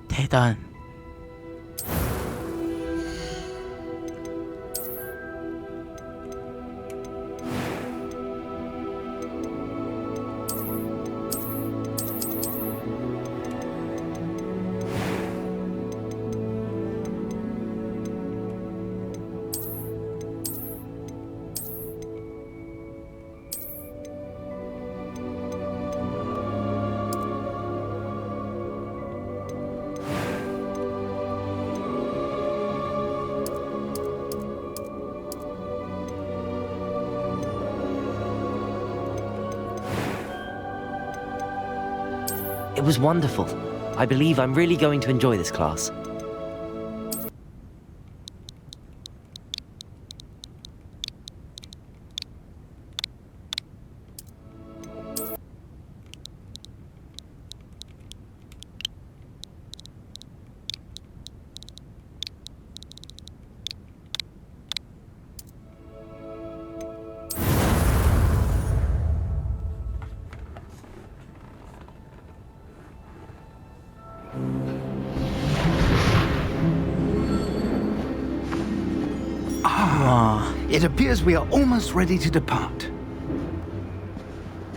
대단. It was wonderful. I believe I'm really going to enjoy this class. It appears we are almost ready to depart.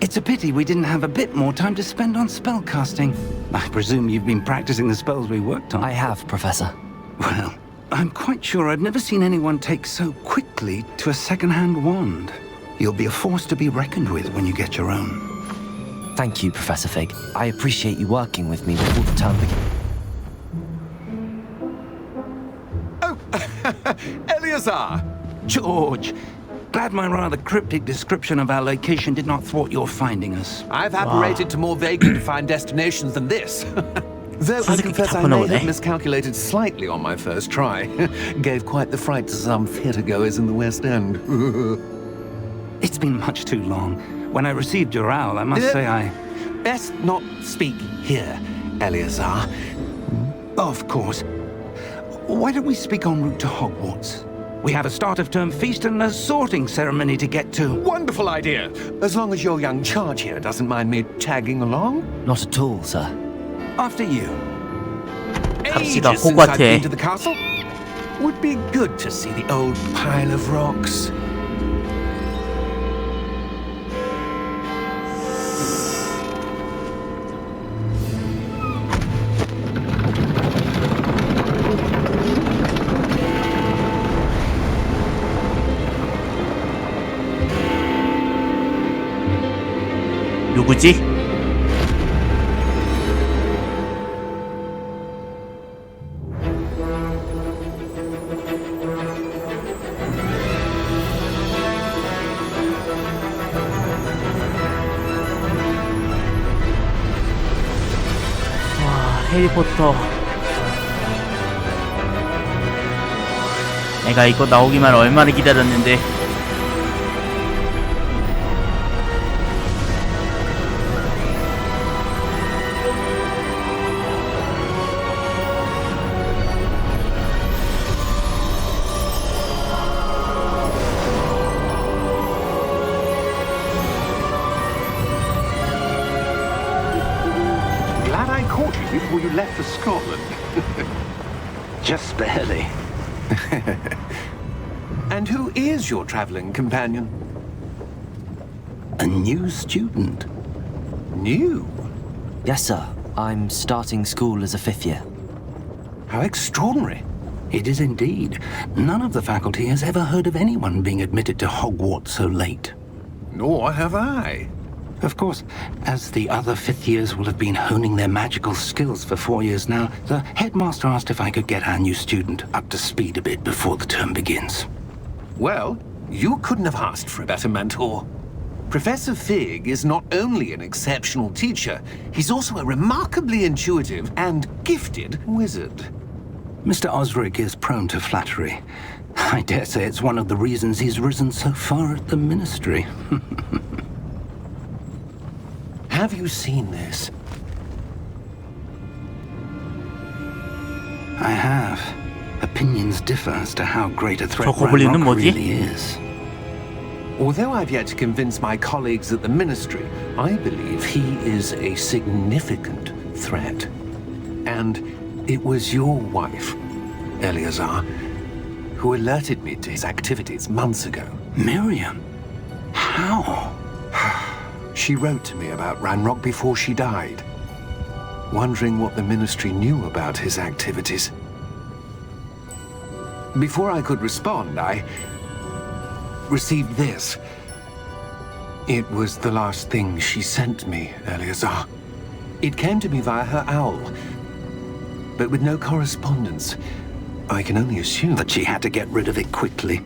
It's a pity we didn't have a bit more time to spend on spellcasting. I presume you've been practicing the spells we worked on. I have, Professor. Well, I'm quite sure I've never seen anyone take so quickly to a second-hand wand. You'll be a force to be reckoned with when you get your own. Thank you, Professor Fig. I appreciate you working with me before the term begins. Oh, Eleazar! George, glad my rather cryptic description of our location did not thwart your finding us. I've apparated to more vaguely defined destinations than this. Though I confess I may have miscalculated slightly on my first try. Gave quite the fright to some theatre-goers in the West End. It's been much too long. When I received your owl, I must say I... Best not speak here, Eleazar. Of course. Why don't we speak en route to Hogwarts? We have a start-of-term feast and a sorting ceremony to get to. Wonderful idea! As long as your young charge here doesn't mind me tagging along. Not at all, sir. After you. 갑시다, Ages since I've 호그와트에. been to the castle. Would be good to see the old pile of rocks. 누구지? 와, 해리포터. 내가 이거 나오기만 얼마나 기다렸는데. Glad I caught you before you left for Scotland. Just barely. And who is your traveling companion? A new student. New? Yes, sir. I'm starting school as a 5th year. How extraordinary. It is indeed. None of the faculty has ever heard of anyone being admitted to Hogwarts so late. Nor have I. Of course, as the other 5th years will have been honing their magical skills for 4 years now, the headmaster asked if I could get our new student up to speed a bit before the term begins. Well, you couldn't have asked for a better mentor. Professor Fig is not only an exceptional teacher, he's also a remarkably intuitive and gifted wizard. Mr. Osric is prone to flattery. I dare say it's one of the reasons he's risen so far at the ministry. Have you seen this? I have. Opinions differ as to how great a threat 저 고블린은 Ranrock 뭐지? really is. Although I've yet to convince my colleagues at the Ministry, I believe he is a significant threat. And it was your wife, Eleazar, who alerted me to his activities months ago. Miriam? How? She wrote to me about Ranrock before she died, wondering what the Ministry knew about his activities. Before I could respond, I received this. It was the last thing she sent me, Eleazar. It came to me via her owl, but with no correspondence. I can only assume That she had to get rid of it quickly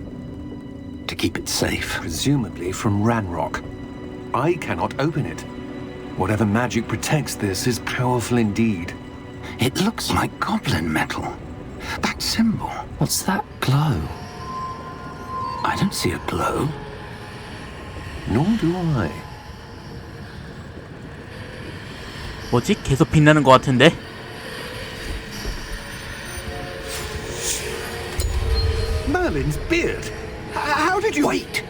to keep it safe. presumably from Ranrock. I cannot open it. Whatever magic protects this is powerful indeed. It looks like goblin metal. That symbol. What's that glow? I don't see a glow. Nor do I. 뭐지? 계속 빛나는 것 같은데? Merlin's beard! How did you... Wait!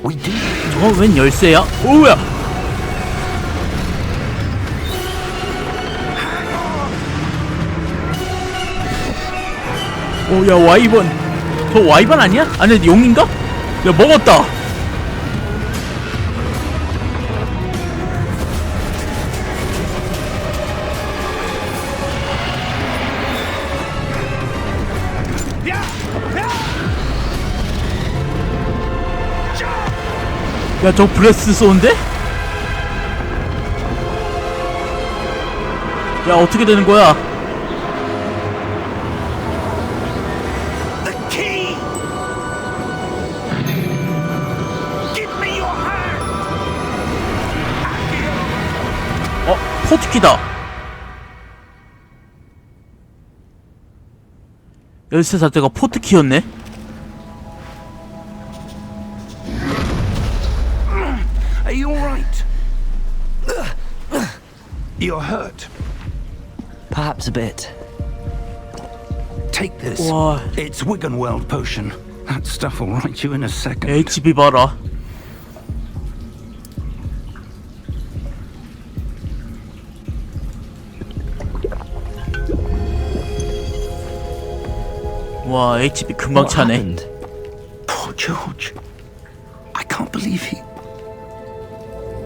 We do. 저거 웬 열쇠야? 오우야! 오야 와이번. 저 와이번 아니야? 아니 용인가? 야 먹었다. 야 저 브레스 쏘는데? 야 어떻게 되는 거야? The key! Give me your hand! 포트키다. 열쇠 자체가 포트키였네. Are you alright? You're hurt. Perhaps a bit. Take this. 와. It's Wiggenweld potion. That stuff will right you in a second. HP 봐라. 와 HP 금방 What 차네. happened? Poor George. I can't believe he...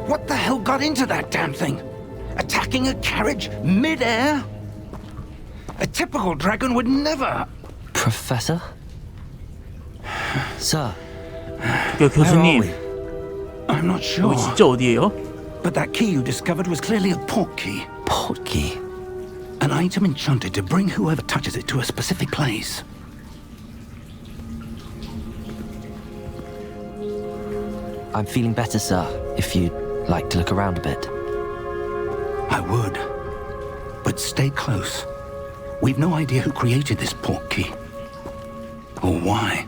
What the hell got into that damn thing? Attacking a carriage mid-air? A typical dragon would never... Professor? Sir, 야, Where are 교수님 we? I'm not sure. 여기 진짜 어디예요? But that key you discovered was clearly a port key. port key. An item enchanted to bring whoever touches it to a specific place. I'm feeling better, sir, if you'd like to look around a bit. I would. But stay close. We've no idea who created this port key. Or why.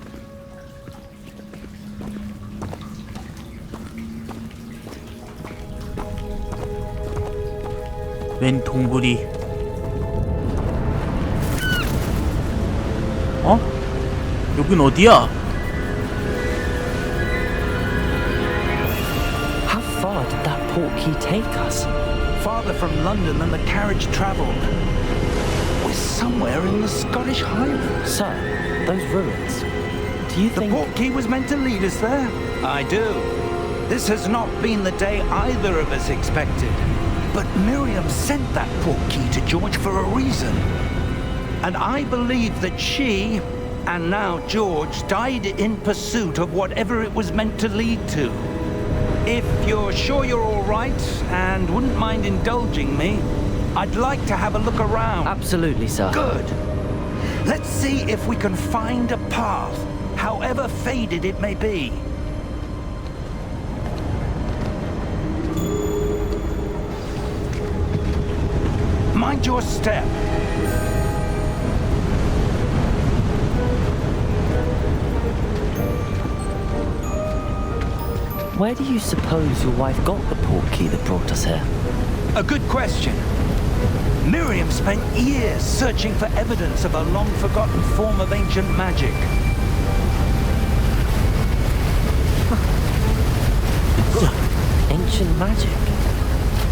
웬 동굴이. 어? 여긴 어디야? How far did that port key take us? Farther from London than the carriage travelled. We're somewhere in the Scottish Highlands. Sir, those ruins. Do you The think... port key was meant to lead us there? I do. This has not been the day either of us expected. But Miriam sent that port key to George for a reason. And I believe that she, and now George, died in pursuit of whatever it was meant to lead to. If you're sure you're all right and wouldn't mind indulging me, I'd like to have a look around. Absolutely, sir. Good. Let's see if we can find a path, however faded it may be. Mind your step. Where do you suppose your wife got the port key that brought us here? A good question. Miriam spent years searching for evidence of a long-forgotten form of ancient magic. Ancient magic.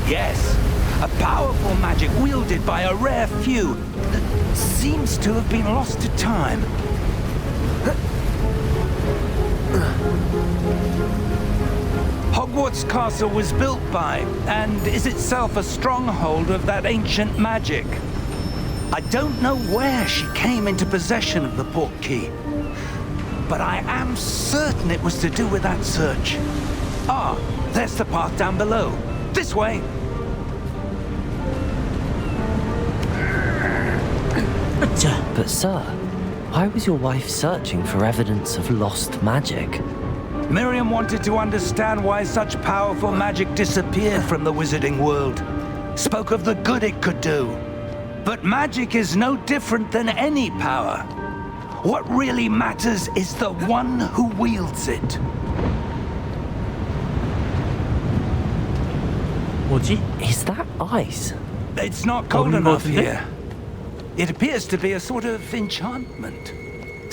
Yes, a powerful magic wielded by a rare few that seems to have been lost to time. Hogwarts Castle was built by, and is itself a stronghold of that ancient magic. I don't know where she came into possession of the portkey, but I am certain it was to do with that search. Ah, there's the path down below. This way. But sir, why was your wife searching for evidence of lost magic? Miriam wanted to understand why such powerful magic disappeared from the wizarding world. Spoke of the good it could do. But magic is no different than any power. What really matters is the one who wields it. 뭐지? Is that ice? It's not cold 것 enough 같은데? here. It appears to be a sort of enchantment.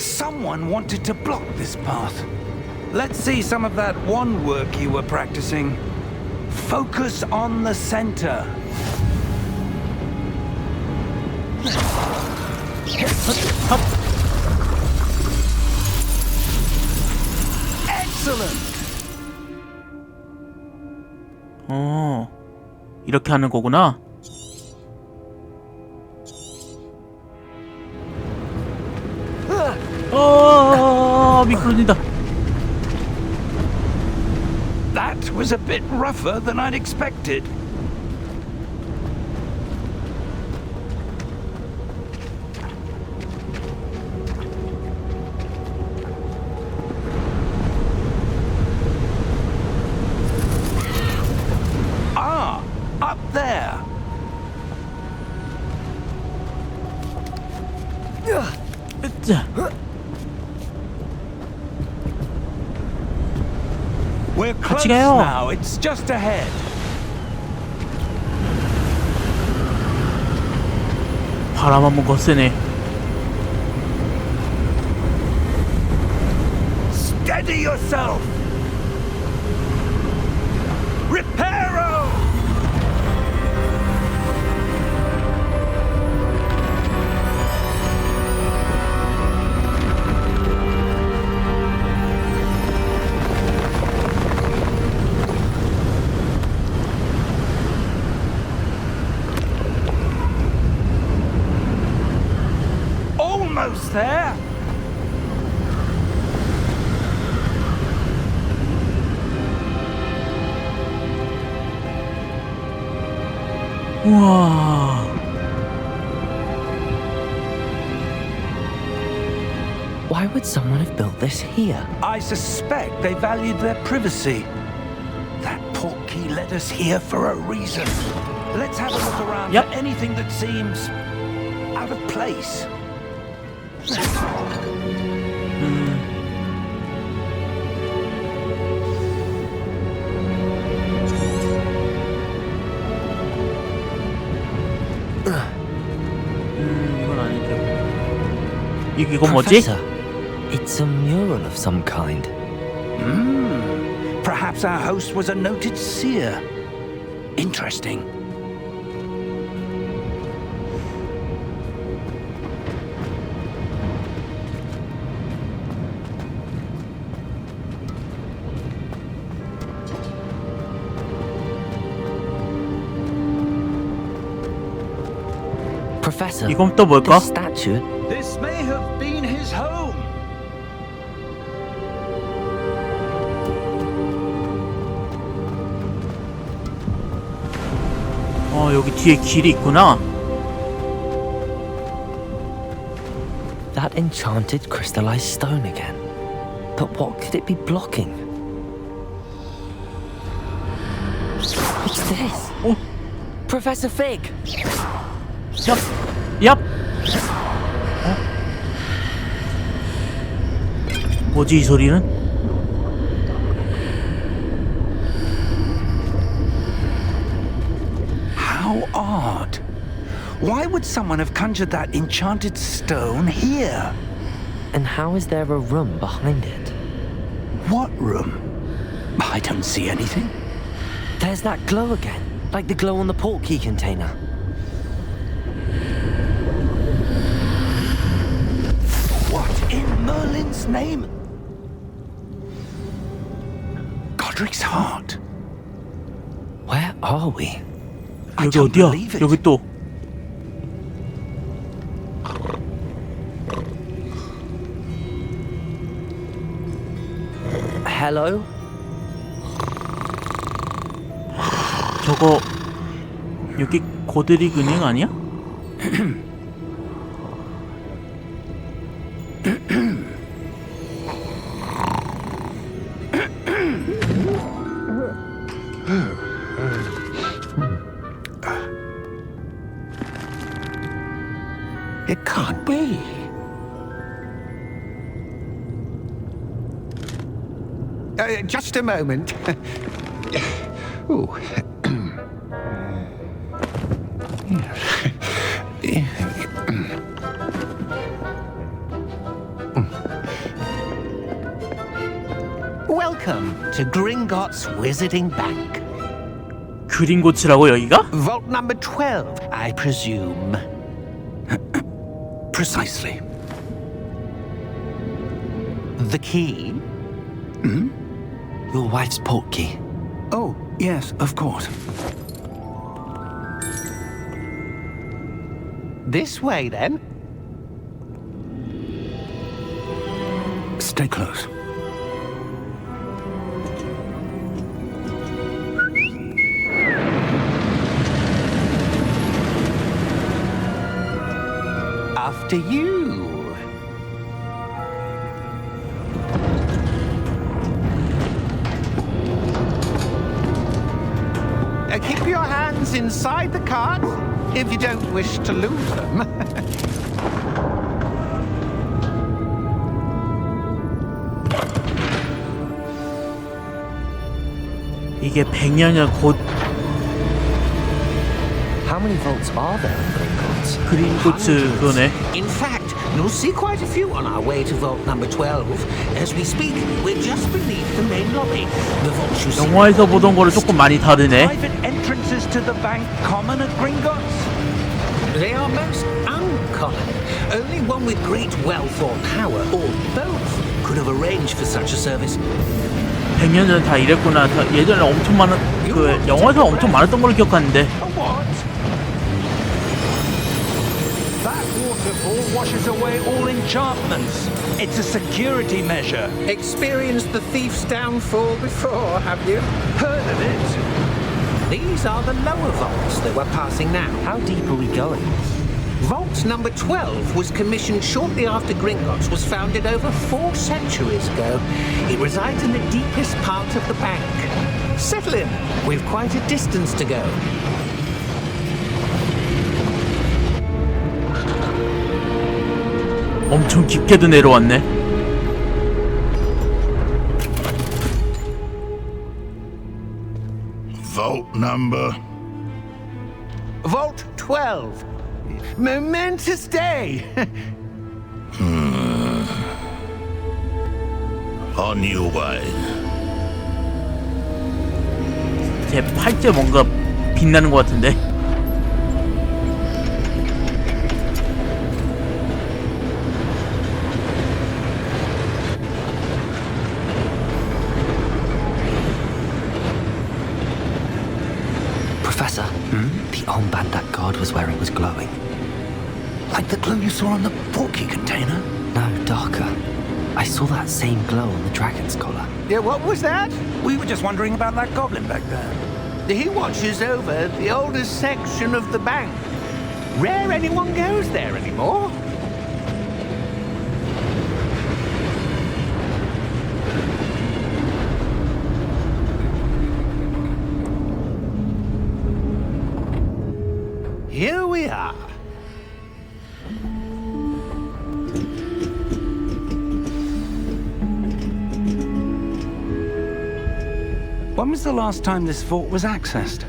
Someone wanted to block this path. Let's see some of that wand work you were practicing. Focus on the center. Excellent! 이렇게 하는 거구나. 미끄러진다. That was a bit rougher than I'd expected. Ah, up there. 자, We're close 가요. now. It's just ahead. 바람 한번 거세네. Steady yourself. Reparo! Almost there. 우와. Why would someone have built this here? I suspect they valued their privacy. That portkey led us here for a reason. Let's have a look around Yep. for anything that seems out of place. 이건 아니죠. 이건 뭐지? Professor, it's a mural of some kind. Perhaps our host was a noted seer. Interesting. Professor, 이건 또 뭘까? this statue. This may have been his home. 여기 뒤에 길이 있구나. That enchanted crystallized stone again. But what could it be blocking? What's this? Oh. Professor Fig! 얍! 얍! 뭐지 이 소리는? How odd. Why would someone have conjured that enchanted stone here? And how is there a room behind it? What room? I don't see anything. There's that glow again, like the glow on the portkey container. What in Merlin's name? Godric's heart. Where are we? I 여기 don't 어디야? believe it. 여기 또. Hello? 저거 여기 고드릭 은행 아니야? It can't be. Just a moment. Ooh. Welcome to Gringotts Wizarding Bank. 그린고츠라고 여기가? Vault number 12, I presume. Precisely. The key? Your wife's portkey. Oh, yes, of course. This way, then. Stay close. After you. Keep your hands inside the cart if you don't wish to lose them. 이게 100년이나 곧 How many vaults are there in Gringotts? 그린고츠 그거네. In fact, you'll see quite a few on our way to vault number 12. As we speak, we're just beneath the main lobby. The vaults you see. 영화에서 보던 거를 조금 많이 다르네. Private entrances to the bank common at Gringotts? They are most uncommon. Only one with great wealth or power, or both, could have arranged for such a service. 100년 전에 다 이랬구나. 다 예전에 엄청 많은 그 영화에서 엄청 많았던 걸로 기억하는데. A what? That waterfall washes away all enchantments. It's a security measure. Experienced the thief's downfall before, have you? Heard of it? These are the lower vaults that we're passing now. How deep are we going? Vault number 12 was commissioned shortly after Gringotts was founded over 4 centuries ago. It resides in the deepest part of the bank. Settle in. We've quite a distance to go. 엄청 깊게도 내려왔네. Vault number. Vault 12. Momentous day. On your way. 제 팔째 뭔가 빛나는 것 같은데. Professor, the armband that guard was wearing was glowing. Like the glow you saw on the portkey container? No, darker. I saw that same glow on the dragon's collar. Yeah, what was that? We were just wondering about that goblin back there. He watches over the oldest section of the bank. Rare anyone goes there anymore. Here we are. When was the last time this vault was accessed?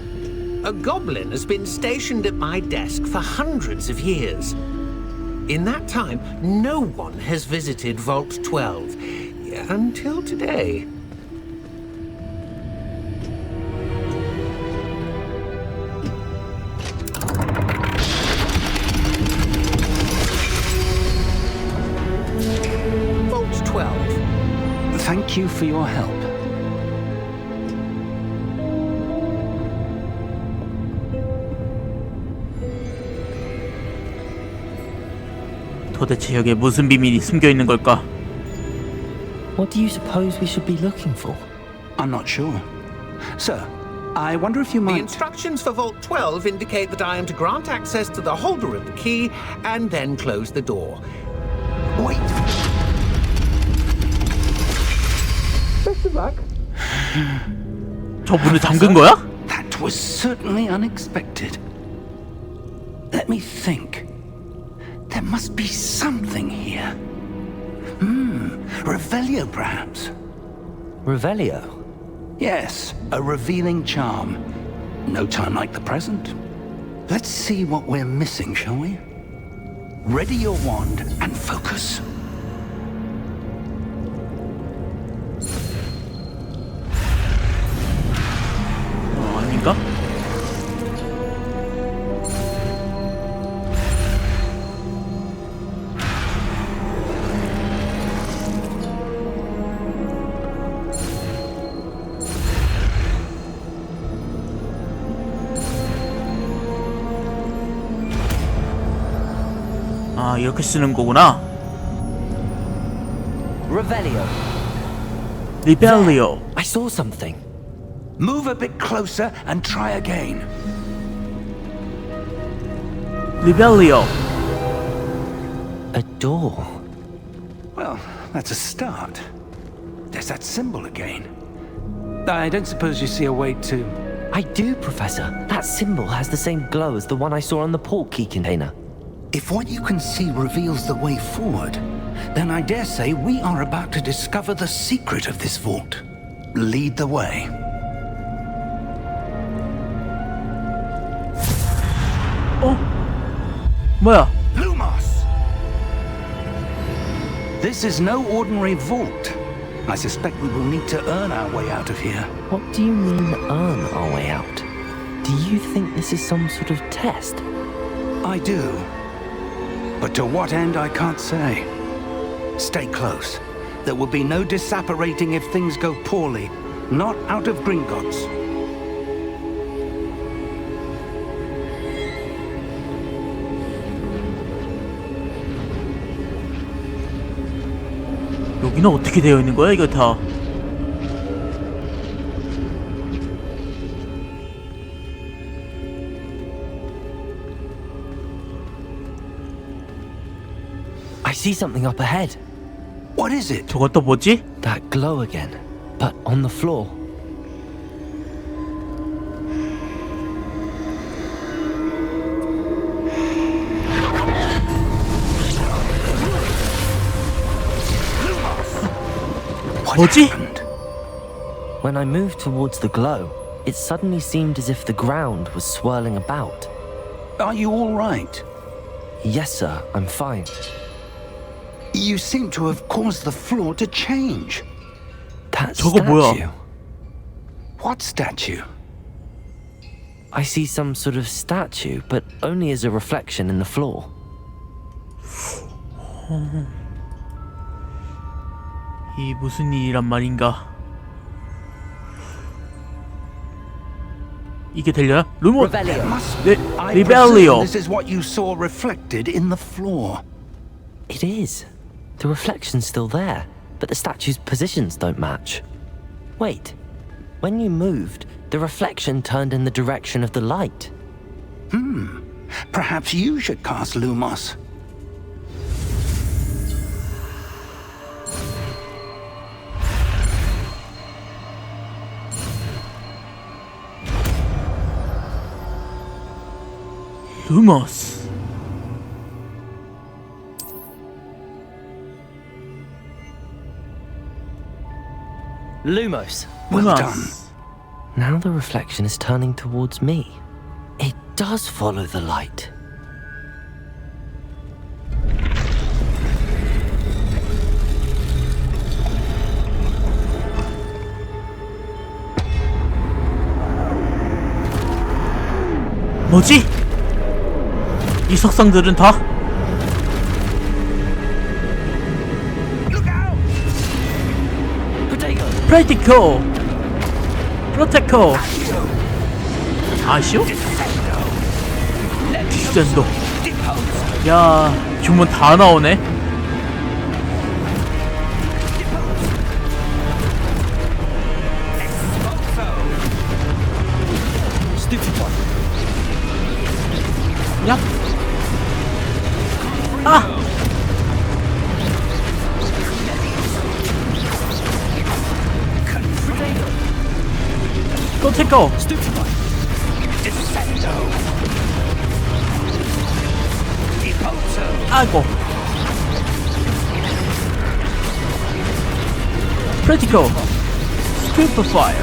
A goblin has been stationed at my desk for hundreds of years. In that time, no one has visited Vault 12 until today. thank you for your help. 도대체 여기에 무슨 비밀이 숨겨 있는 걸까? What do you suppose we should be looking for? I'm not sure. Sir, I wonder if you The might... instructions for Vault 12 indicate that I am to grant access to the holder of the key and then close the door. Wait. Best of luck. 저 문을 잠근 거야? That was certainly unexpected. Let me think. There must be something here. Revelio, perhaps? Revelio? Yes, a revealing charm. No time like the present. Let's see what we're missing, shall we? Ready your wand and focus. 아닌가? 아, 이렇게 쓰는 거구나. Revelio. 리벨리오. I saw something. Move a bit closer and try again. 리벨리오. A door. Well, that's a start. There's that symbol again. I don't suppose you see a way to... I do, Professor. That symbol has the same glow as the one I saw on the port key container. If what you can see reveals the way forward, then I dare say we are about to discover the secret of this vault. Lead the way. 뭐야? Lumos! This is no ordinary vault. I suspect we will need to earn our way out of here. What do you mean, earn our way out? Do you think this is some sort of test? I do. But to what end, I can't say. Stay close. There will be no disapparating if things go poorly. Not out of Gringotts. 여기는 어떻게 되어 있는 거야, 이거 다? I see something up ahead. What is it? 저것도 뭐지? That glow again, but on the floor. What 뭐지? happened? When I moved towards the glow, it suddenly seemed as if the ground was swirling about. Are you all right? Yes, sir, I'm fine. You seem to have caused the floor to change. That 저거 뭐야? statue. What statue? I see some sort of statue, but only as a reflection in the floor. 이 무슨 일이란 말인가? 이게 들려요? 루모. Revelio. I 리벨리오. presume this is what you saw reflected in the floor. It is. The reflection's still there, but the statue's positions don't match. Wait. When you moved, the reflection turned in the direction of the light. Perhaps you should cast Lumos. 루머스. Lumos. Well done. 루머스. Now the reflection is turning towards me. It does follow the light. 뭐지? 이 석상들은 다? Look out! 프레티코 프로테코 아시오? 디센도. 야 주문 다 나오네. 야. 아. 프로테코. 아이고. 프레티코. 스튜퍼파이어.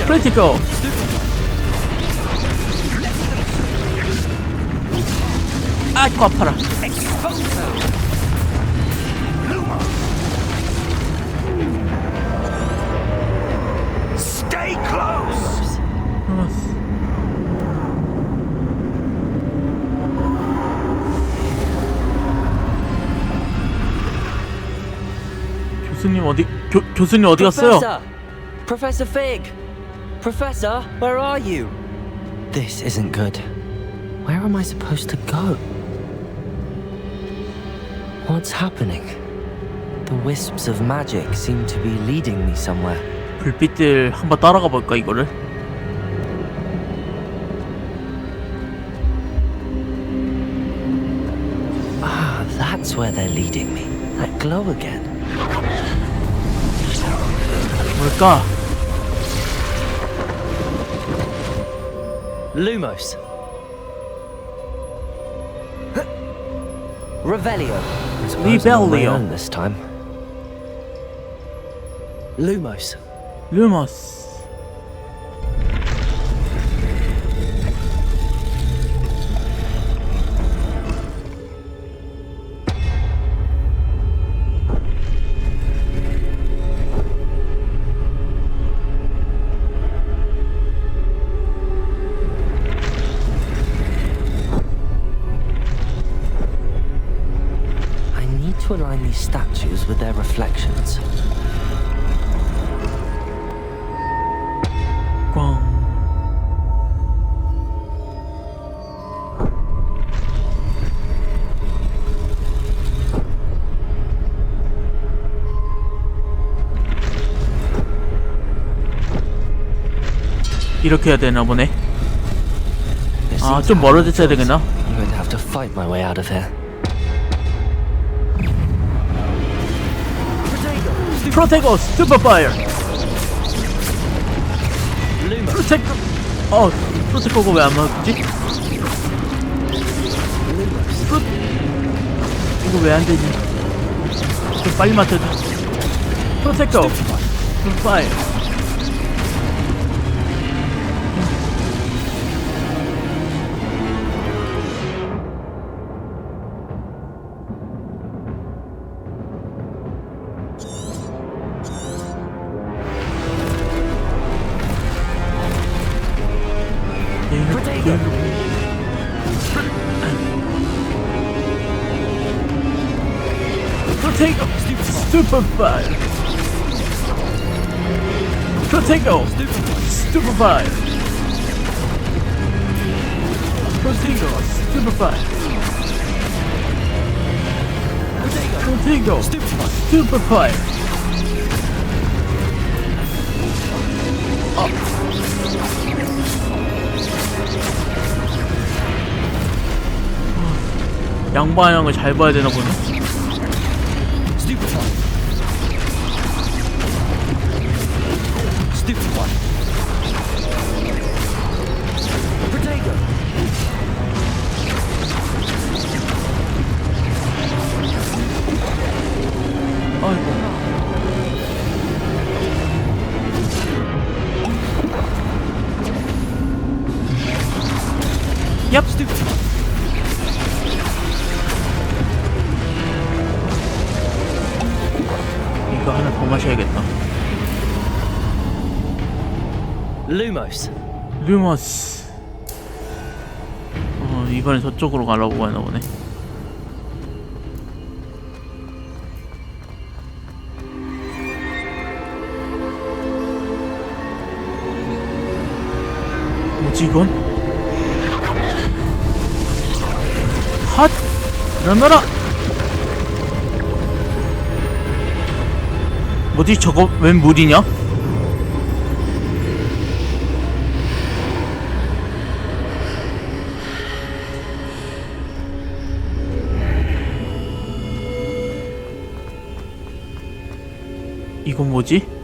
프레티코. 아이고 아파라. Stay close. 교수님 어디 교수님 어디 갔어요? Professor Fig! Professor, where are you? This isn't good. Where am I supposed to go? What's happening? The wisps of magic seem to be leading me somewhere. 불빛들 한번 따라가 볼까 이거를? Ah, that's where they're leading me. That glow again. 뭘까? Lumos. Revelio. Revelio. This time. Lumos. 루머스. I need to align these statues with their reflections. 꽝. 이렇게 해야 되나 보네. 아, 좀 멀어졌어야 되겠나? I'm going to have to fight my way out of here. 프로테고 슈퍼파이어. 프로테코. 프로테코가 왜 안 맞지? 이거 왜 안 되지? 좀 빨리 맞춰줘. 프로테코 슈퍼파이어. Protego! Stupefire! Protego! Stupefire! Protego! Stupefire! Protego! Stupefire! 양방향을 잘 봐야 되나 보네. 아이고. 얍. 이거 하나 더 마셔야겠다. Lumos. 루머스. 이번엔 저쪽으로 가려고 하나 보네. 뭐지 이건? 핫! 일어나라! 뭐지 저거 웬 물이냐? 이건 뭐지?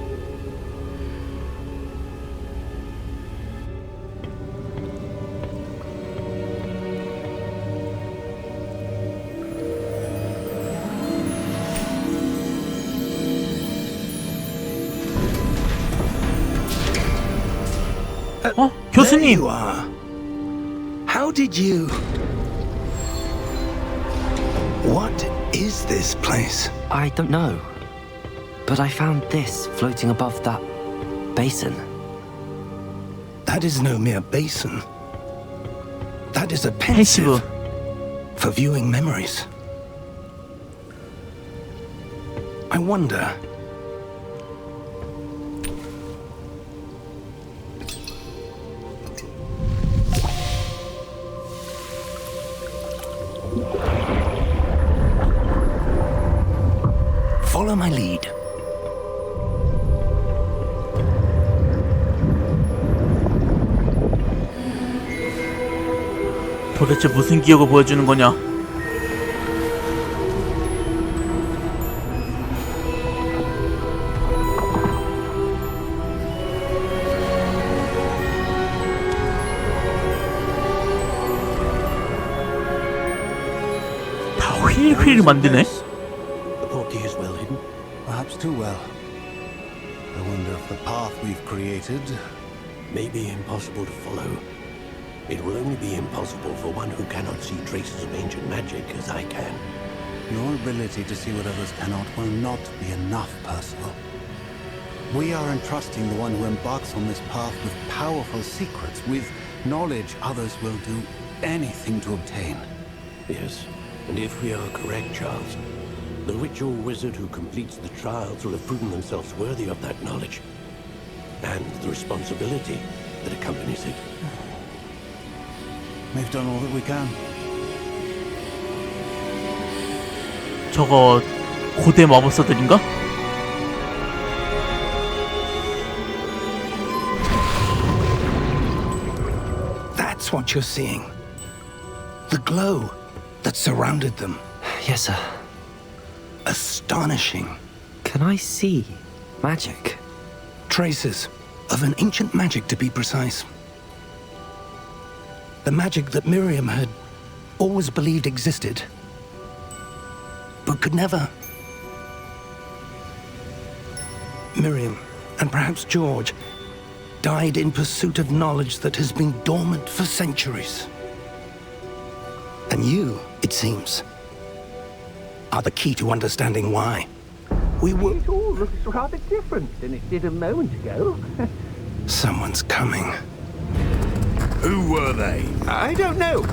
There 교수님! you are. How did you... What is this place? I don't know. But I found this floating above that basin. That is no mere basin. That is a 펜시브. pensive for viewing memories. I wonder... Follow my lead. 도대체 무슨 기억을 보여주는 거냐? 다 휠휠 만드네? The portkey is well hidden, perhaps too well. I wonder if the path we've created may be impossible to follow. It will only be impossible for one who cannot see traces of ancient magic as I can. Your ability to see what others cannot will not be enough, Percival. We are entrusting the one who embarks on this path with powerful secrets, with knowledge others will do anything to obtain. Yes, and if we are correct, Charles, the witch or wizard who completes the trials will have proven themselves worthy of that knowledge, and the responsibility that accompanies it. We've done all that we can. 저거 고대 마법사들인가? That's what you're seeing. The glow that surrounded them. Yes, sir. Astonishing. Can I see magic? Traces of an ancient magic, to be precise. The magic that Miriam had always believed existed, but could never. Miriam, and perhaps George, died in pursuit of knowledge that has been dormant for centuries. And you, it seems, are the key to understanding why. We were... It all looks rather different than it did a moment ago. Someone's coming. Who were they? I don't know.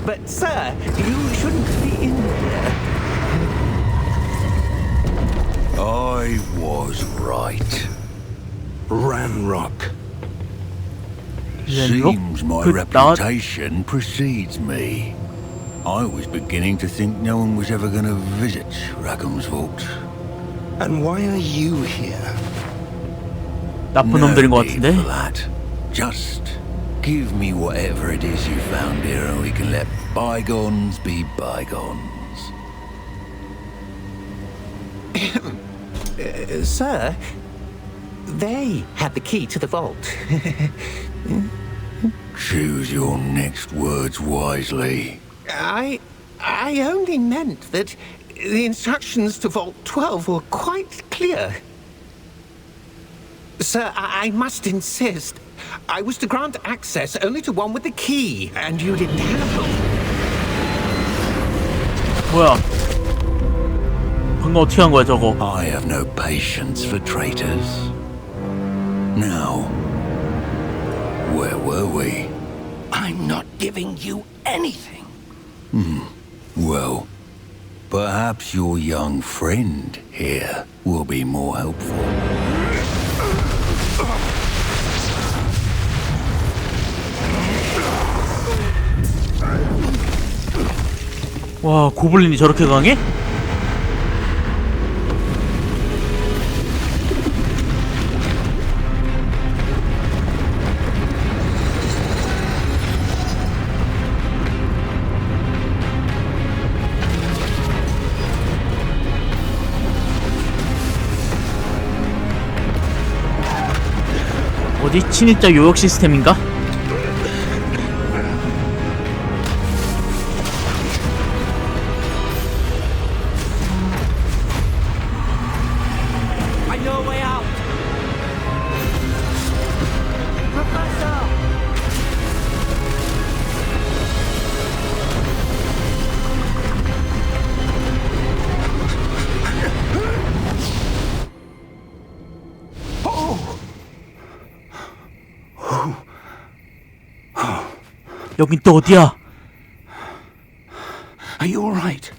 But, sir, you shouldn't be in here. I was right. Ranrock. Seems my Could not- reputation precedes me. I was beginning to think no one was ever going to visit Rackham's vault. And why are you here? 나쁜 놈들인 것 need 같은데? for that. Just give me whatever it is you found here and we can let bygones be bygones. Sir, they had the key to the vault. Choose your next words wisely. I only meant that the instructions to Vault 12 were quite clear. Sir, I must insist. I was to grant access only to one with the key, and you didn't have them. 뭐야? 방금 어떻게 한 거야 저거? I have no patience for traitors. Now, where were we? I'm not giving you anything. Well, perhaps your young friend here will be more helpful. 와, 고블린이 저렇게 강해? 어디 친입자 요역 시스템인가? 여긴 또 어디야? Are you all right?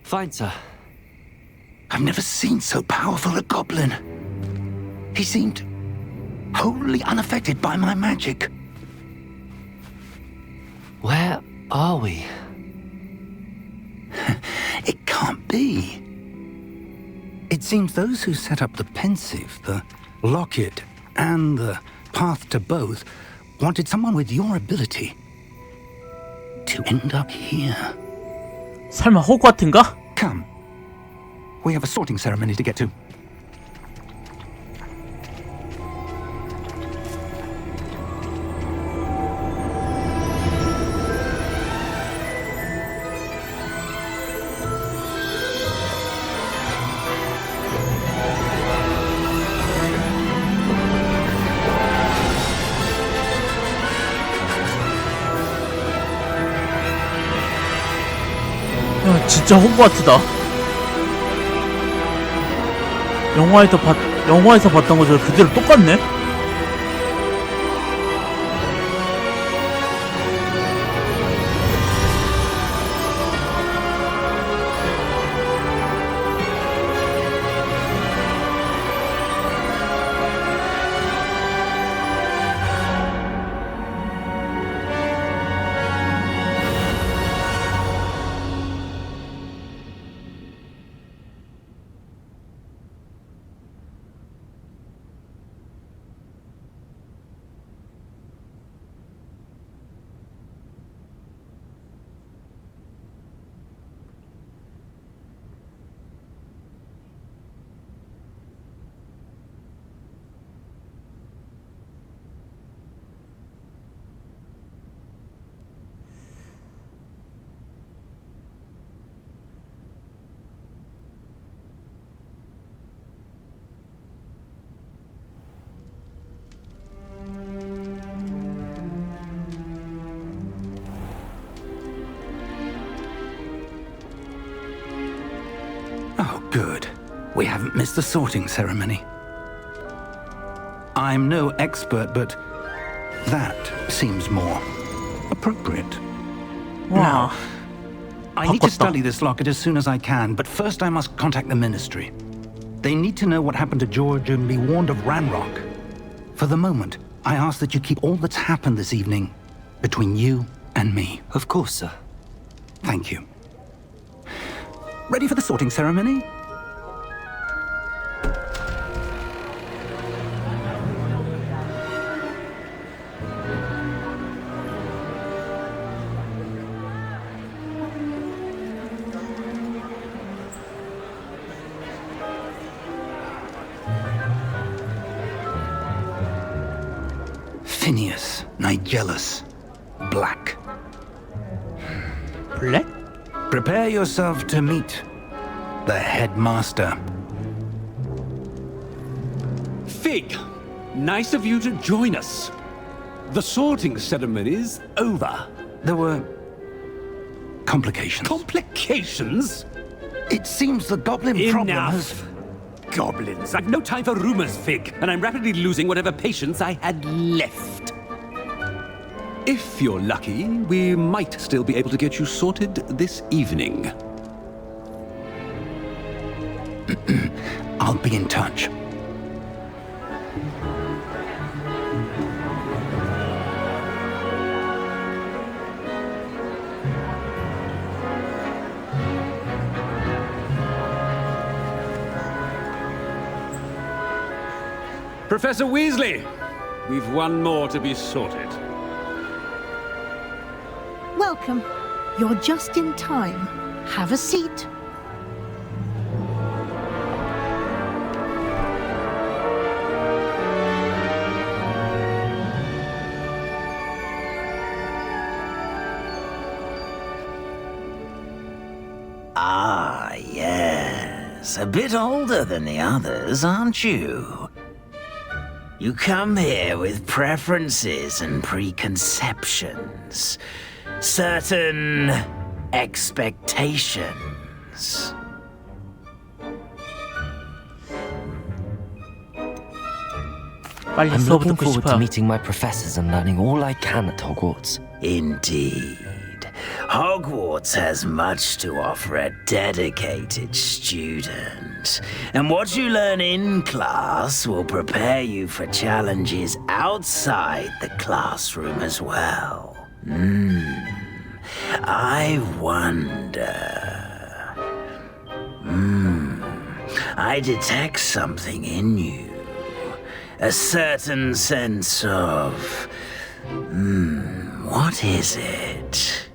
Fine, sir. I've never seen so powerful a goblin. He seemed wholly unaffected by my magic. Where are we? It can't be. It seems those who set up the pensive, the locket, and the path to both wanted someone with your ability to end up here. 설마 호그와트인가? Come. We have a sorting ceremony to get to. 야, 진짜 호그와트다. 영화에서 봤던 거 저 그대로 똑같네? Oh, good. We haven't missed the sorting ceremony. I'm no expert, but that seems more appropriate. 와, I need to 바꿨다. study this locket as soon as I can, but first I must contact the Ministry. They need to know what happened to George and be warned of Ranrock. For the moment, I ask that you keep all that's happened this evening between you and me. Of course, sir. Thank you. Ready for the sorting ceremony? Phineas, Nigellus, Black. 블랙? Prepare yourself to meet the headmaster. Fig, nice of you to join us. The sorting ceremony's over. There were complications. Complications? It seems the goblin problem has... Enough. Goblins. I've no time for rumors, Fig, and I'm rapidly losing whatever patience I had left. If you're lucky, we might still be able to get you sorted this evening. I'll be in touch. Professor Weasley, we've one more to be sorted. Welcome. You're just in time. Have a seat. Ah, yes. A bit older than the others, aren't you? You come here with preferences and preconceptions. Certain expectations. 빨리 I'm 수업 looking 듣고 forward to 싶어요. meeting my professors and learning all I can at Hogwarts. Indeed. Hogwarts has much to offer a dedicated student. And what you learn in class will prepare you for challenges outside the classroom as well. I wonder... I detect something in you. A certain sense of... what is it?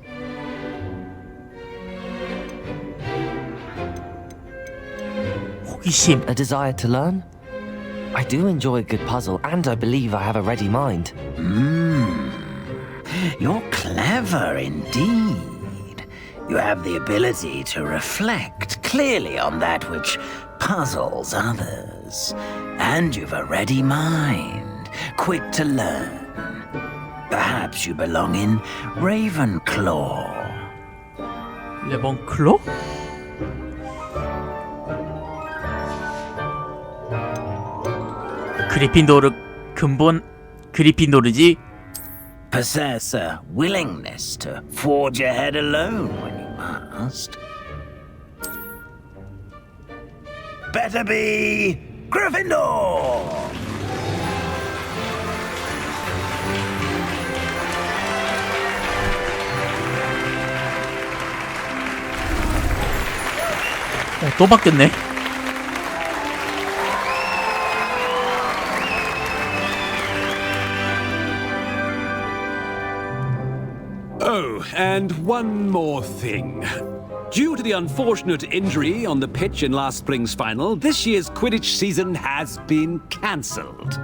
호기심. A desire to learn? I do enjoy a good puzzle, and I believe I have a ready mind. You're clever indeed. You have the ability to reflect clearly on that which puzzles others. And you've a ready mind, quick to learn. Perhaps you belong in Ravenclaw. 레몬클로? 그리핀도르 근본 그리핀도르지. Possess a willingness to forge ahead alone when you must. Better be Gryffindor! 또 바뀌었네. Oh, and one more thing. Due to the unfortunate injury on the pitch in last spring's final, this year's Quidditch season has been cancelled.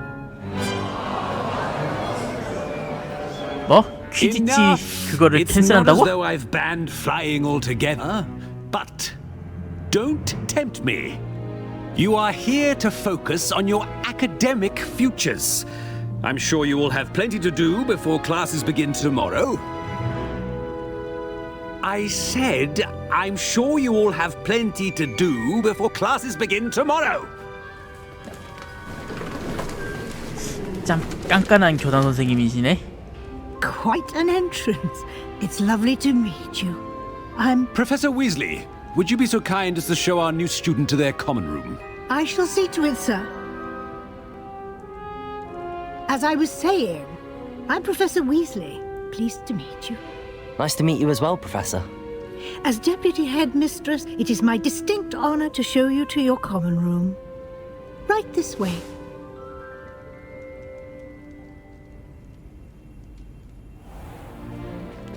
뭐? 퀴디치 Enough. 그거를 It's not as 캔슬한다고? though I've banned flying altogether, but don't tempt me. You are here to focus on your academic futures. I'm sure you will have plenty to do before classes begin tomorrow. I said, I'm sure you all have plenty to do before classes begin tomorrow. 참 깐깐한 교장 선생님이시네. Quite an entrance. It's lovely to meet you. I'm... Professor Weasley, would you be so kind as to show our new student to their common room? I shall see to it, sir. As I was saying, I'm Professor Weasley. Pleased to meet you. Nice to meet you as well, Professor. As Deputy Headmistress, it is my distinct honor to show you to your common room. Right this way.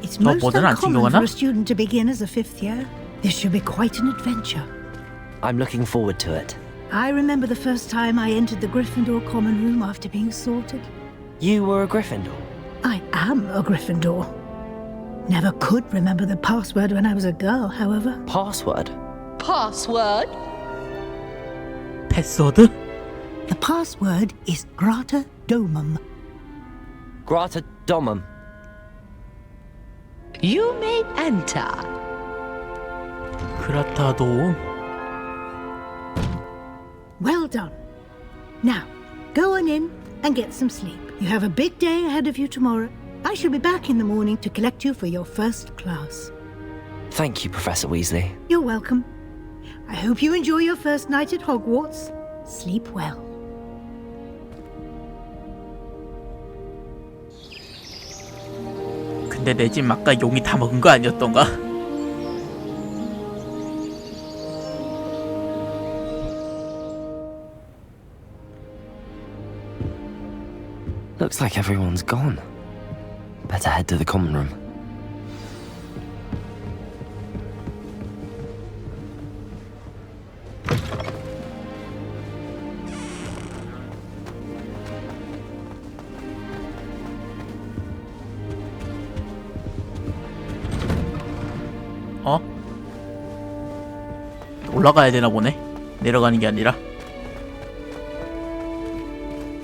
It's most 뭐든 안 uncommon 챙겨가나? for a student to begin as a fifth year. This should be quite an adventure. I'm looking forward to it. I remember the first time I entered the Gryffindor common room after being sorted. You were a Gryffindor? I am a Gryffindor. Never could remember the password when I was a girl, however. Password? Password? 패스워드? The password is Grata Domum. Grata Domum. You may enter. 그라타도. Well done. Now, go on in and get some sleep. You have a big day ahead of you tomorrow. I shall be back in the morning to collect you for your first class. Thank you, Professor Weasley. You're welcome. I hope you enjoy your first night at Hogwarts. Sleep well. 근데 내 집 아까 용이 다 먹은 거 아니었던가? Looks like everyone's gone. Better head to the common room. 어? 올라가야 되나 보네. 내려가는 게 아니라.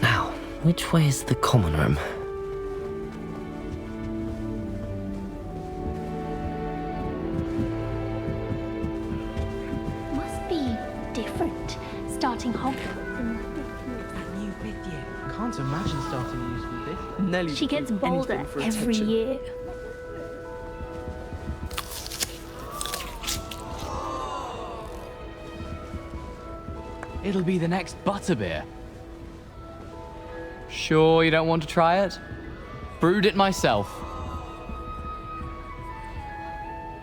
Now, which way is the common room? Must be different, starting Hogwarts in A new fifth year. Can't imagine starting a new school this. Nelly. She gets bolder every year. It'll be the next butterbeer. Sure you don't want to try it? Brewed it myself.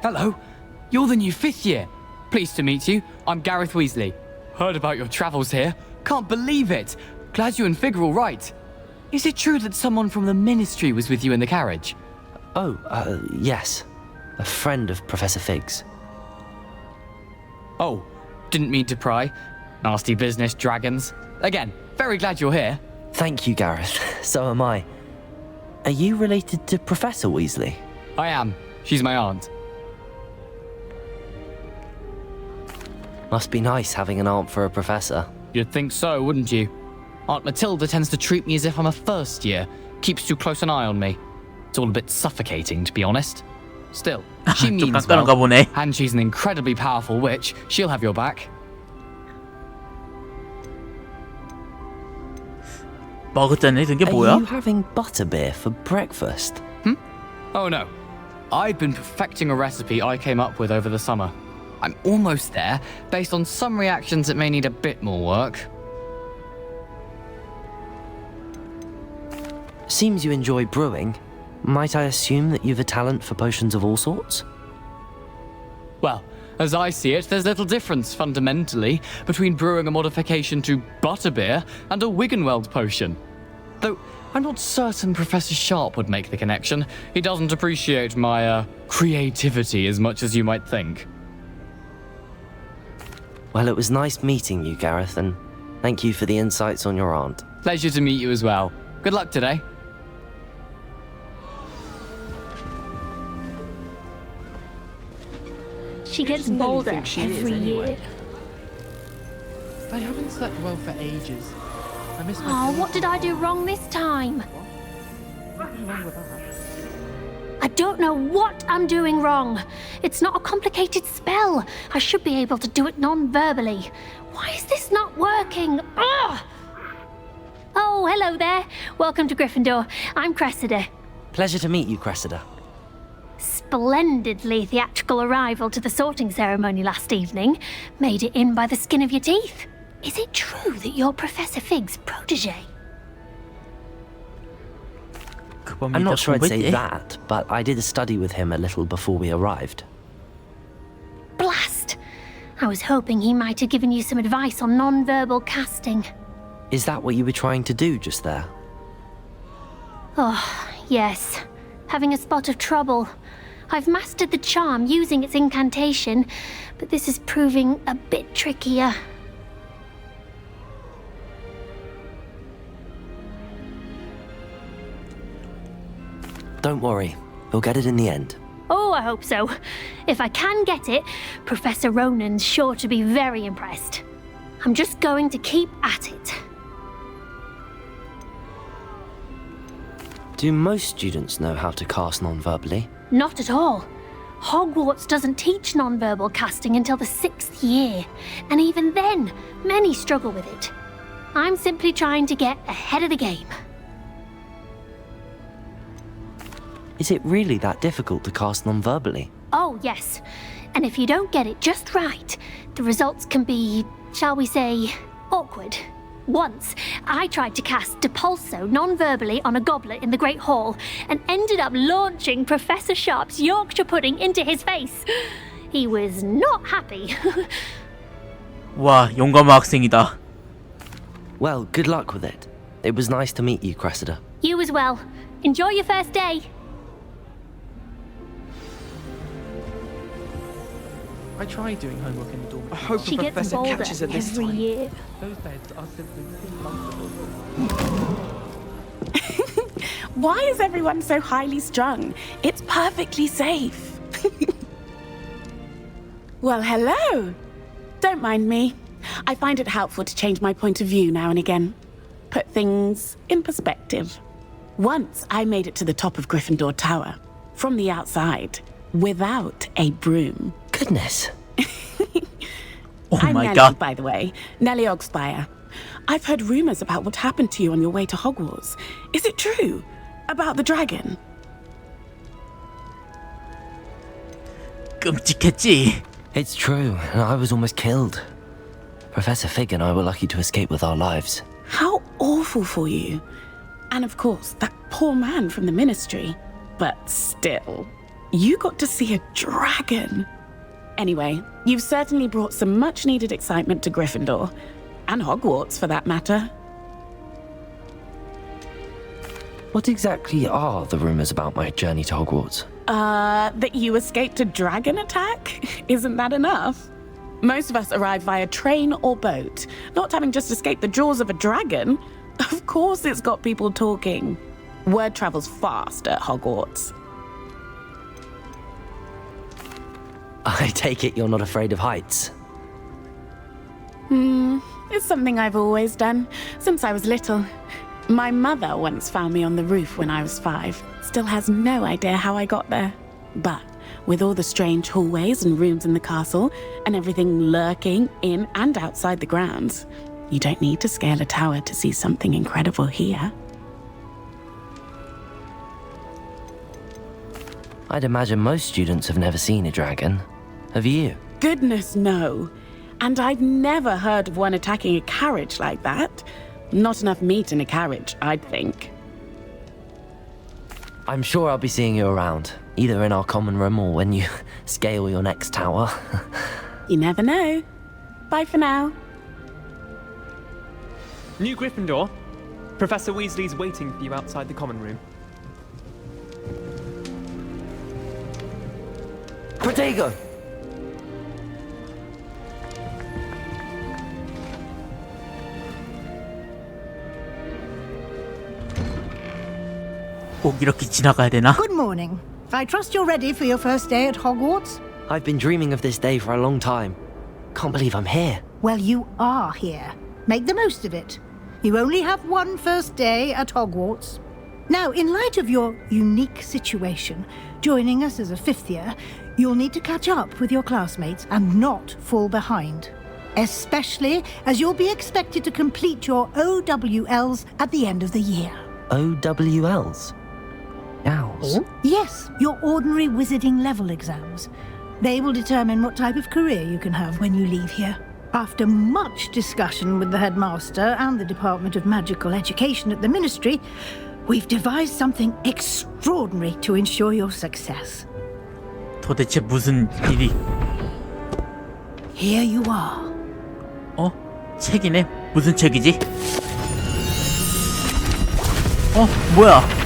Hello, you're the new fifth year. Pleased to meet you. I'm Gareth Weasley. Heard about your travels here. Can't believe it. Glad you and Fig are all right. Is it true that someone from the Ministry was with you in the carriage? Oh, yes. A friend of Professor Fig's. Oh, didn't mean to pry. Nasty business, dragons. Again, very glad you're here. Thank you, Gareth. So am I. Are you related to Professor Weasley? I am. She's my aunt. Must be nice having an aunt for a professor. You'd think so, wouldn't you? Aunt Matilda tends to treat me as if I'm a first year. Keeps too close an eye on me. It's all a bit suffocating, to be honest. Still, she means well. 보네. And she's an incredibly powerful witch. She'll have your back. 먹었잖아. 이게 Are 뭐야? you having butterbeer for breakfast? Oh no. I've been perfecting a recipe I came up with over the summer. I'm almost there. Based on some reactions, it may need a bit more work. Seems you enjoy brewing. Might I assume that you've a talent for potions of all sorts? Well, as I see it, there's little difference, fundamentally, between brewing a modification to butterbeer and a Wiggenweld potion. Though, I'm not certain Professor Sharp would make the connection. He doesn't appreciate my, creativity as much as you might think. Well, it was nice meeting you, Gareth, and thank you for the insights on your aunt. Pleasure to meet you as well. Good luck today. She gets bolder every year. I haven't slept well for ages. I miss my Oh, what did I do wrong this time? I don't know what I'm doing wrong. It's not a complicated spell. I should be able to do it non-verbally. Why is this not working? Ugh! Oh, hello there. Welcome to Gryffindor. I'm Cressida. Pleasure to meet you, Cressida. Splendidly theatrical arrival to the sorting ceremony last evening. Made it in by the skin of your teeth. Is it true that you're Professor Fig's protege? I'm not sure I'd say that, but I did study with him a little before we arrived. Blast! I was hoping he might have given you some advice on non-verbal casting. Is that what you were trying to do just there? Oh, yes. Having a spot of trouble. I've mastered the charm using its incantation, but this is proving a bit trickier. Don't worry, you'll get it in the end. Oh, I hope so. If I can get it, Professor Ronan's sure to be very impressed. I'm just going to keep at it. Do most students know how to cast non-verbally? Not at all. Hogwarts doesn't teach non-verbal casting until the 6th year, and even then, many struggle with it. I'm simply trying to get ahead of the game. Is it really that difficult to cast non-verbally? Oh, yes. And if you don't get it just right, the results can be, shall we say, awkward. Once, I tried to cast Depulso non-verbally on a goblet in the Great Hall and ended up launching Professor Sharp's Yorkshire pudding into his face. He was not happy. 와, 용감한 학생이다. Well, good luck with it. It was nice to meet you, Cressida. You as well. Enjoy your first day. I tried doing homework in the dormitory. I hope She gets bolder every year. Those beds are simply uncomfortable. Why is everyone so highly strung? It's perfectly safe. Well, hello. Don't mind me. I find it helpful to change my point of view now and again. Put things in perspective. Once I made it to the top of Gryffindor Tower, from the outside, without a broom. Goodness. I'm my Nellie, God. by the way. Nellie Ogspire. I've heard rumors about what happened to you on your way to Hogwarts. Is it true? About the dragon? 끔찍했지. It's true, and I was almost killed. Professor Fig and I were lucky to escape with our lives. How awful for you. And of course, that poor man from the Ministry. But still, you got to see a dragon. Anyway, you've certainly brought some much-needed excitement to Gryffindor. And Hogwarts, for that matter. What exactly are the rumors about my journey to Hogwarts? That you escaped a dragon attack? Isn't that enough? Most of us arrive via train or boat, not having just escaped the jaws of a dragon. Of course it's got people talking. Word travels fast at Hogwarts. I take it you're not afraid of heights. It's something I've always done, since I was little. My mother once found me on the roof when I was 5. Still has no idea how I got there. But with all the strange hallways and rooms in the castle, and everything lurking in and outside the grounds, you don't need to scale a tower to see something incredible here. I'd imagine most students have never seen a dragon. Have you? Goodness, no. And I've never heard of one attacking a carriage like that. Not enough meat in a carriage, I'd think. I'm sure I'll be seeing you around, either in our common room or when you scale your next tower. You never know. Bye for now. New Gryffindor. Professor Weasley's waiting for you outside the common room. Protego! 꼭 이렇게 지나가야 되나? Good morning. I trust you're ready for your first day at Hogwarts? I've been dreaming of this day for a long time. Can't believe I'm here. Well, you are here. Make the most of it. You only have one first day at Hogwarts. Now, in light of your unique situation, joining us as a 5th year, you'll need to catch up with your classmates and not fall behind. Especially as you'll be expected to complete your OWLs at the end of the year. OWLs? Owls? Yes, your ordinary wizarding level exams. They will determine what type of career you can have when you leave here. After much discussion with the headmaster and the Department of Magical Education at the Ministry, we've devised something extraordinary to ensure your success. 도대체 무슨 일이? Here you are. 책이네. 무슨 책이지? 뭐야?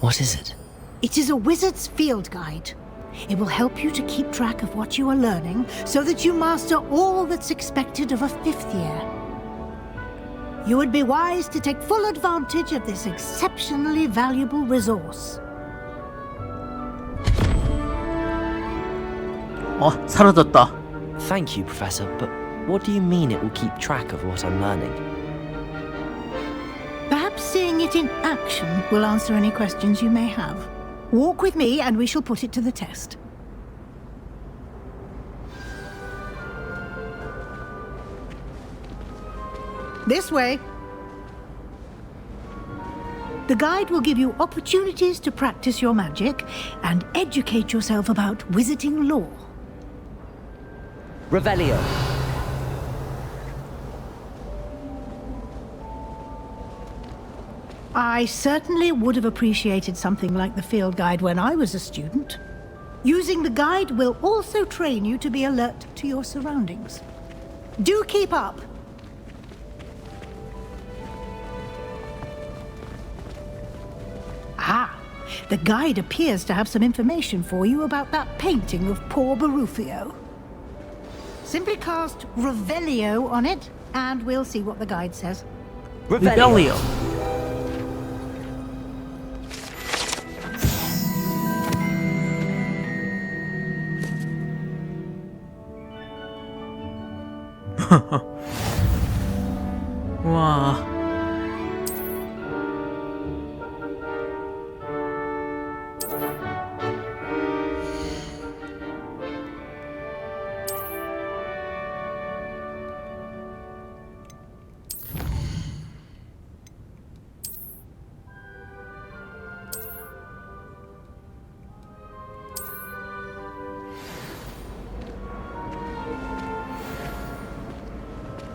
What is it? It is a wizard's field guide. It will help you to keep track of what you are learning so that you master all that's expected of a 5th year. You would be wise to take full advantage of this exceptionally valuable resource. 사라졌다. Thank you, Professor, but what do you mean it will keep track of what I'm learning? Perhaps seeing it in action will answer any questions you may have. Walk with me and we shall put it to the test. This way. The guide will give you opportunities to practice your magic and educate yourself about wizarding lore. Revelio. I certainly would have appreciated something like the field guide when I was a student. Using the guide will also train you to be alert to your surroundings. Do keep up. Ah, the guide appears to have some information for you about that painting of poor Barufio. Simply cast Revelio on it, and we'll see what the guide says. Revelio. 와.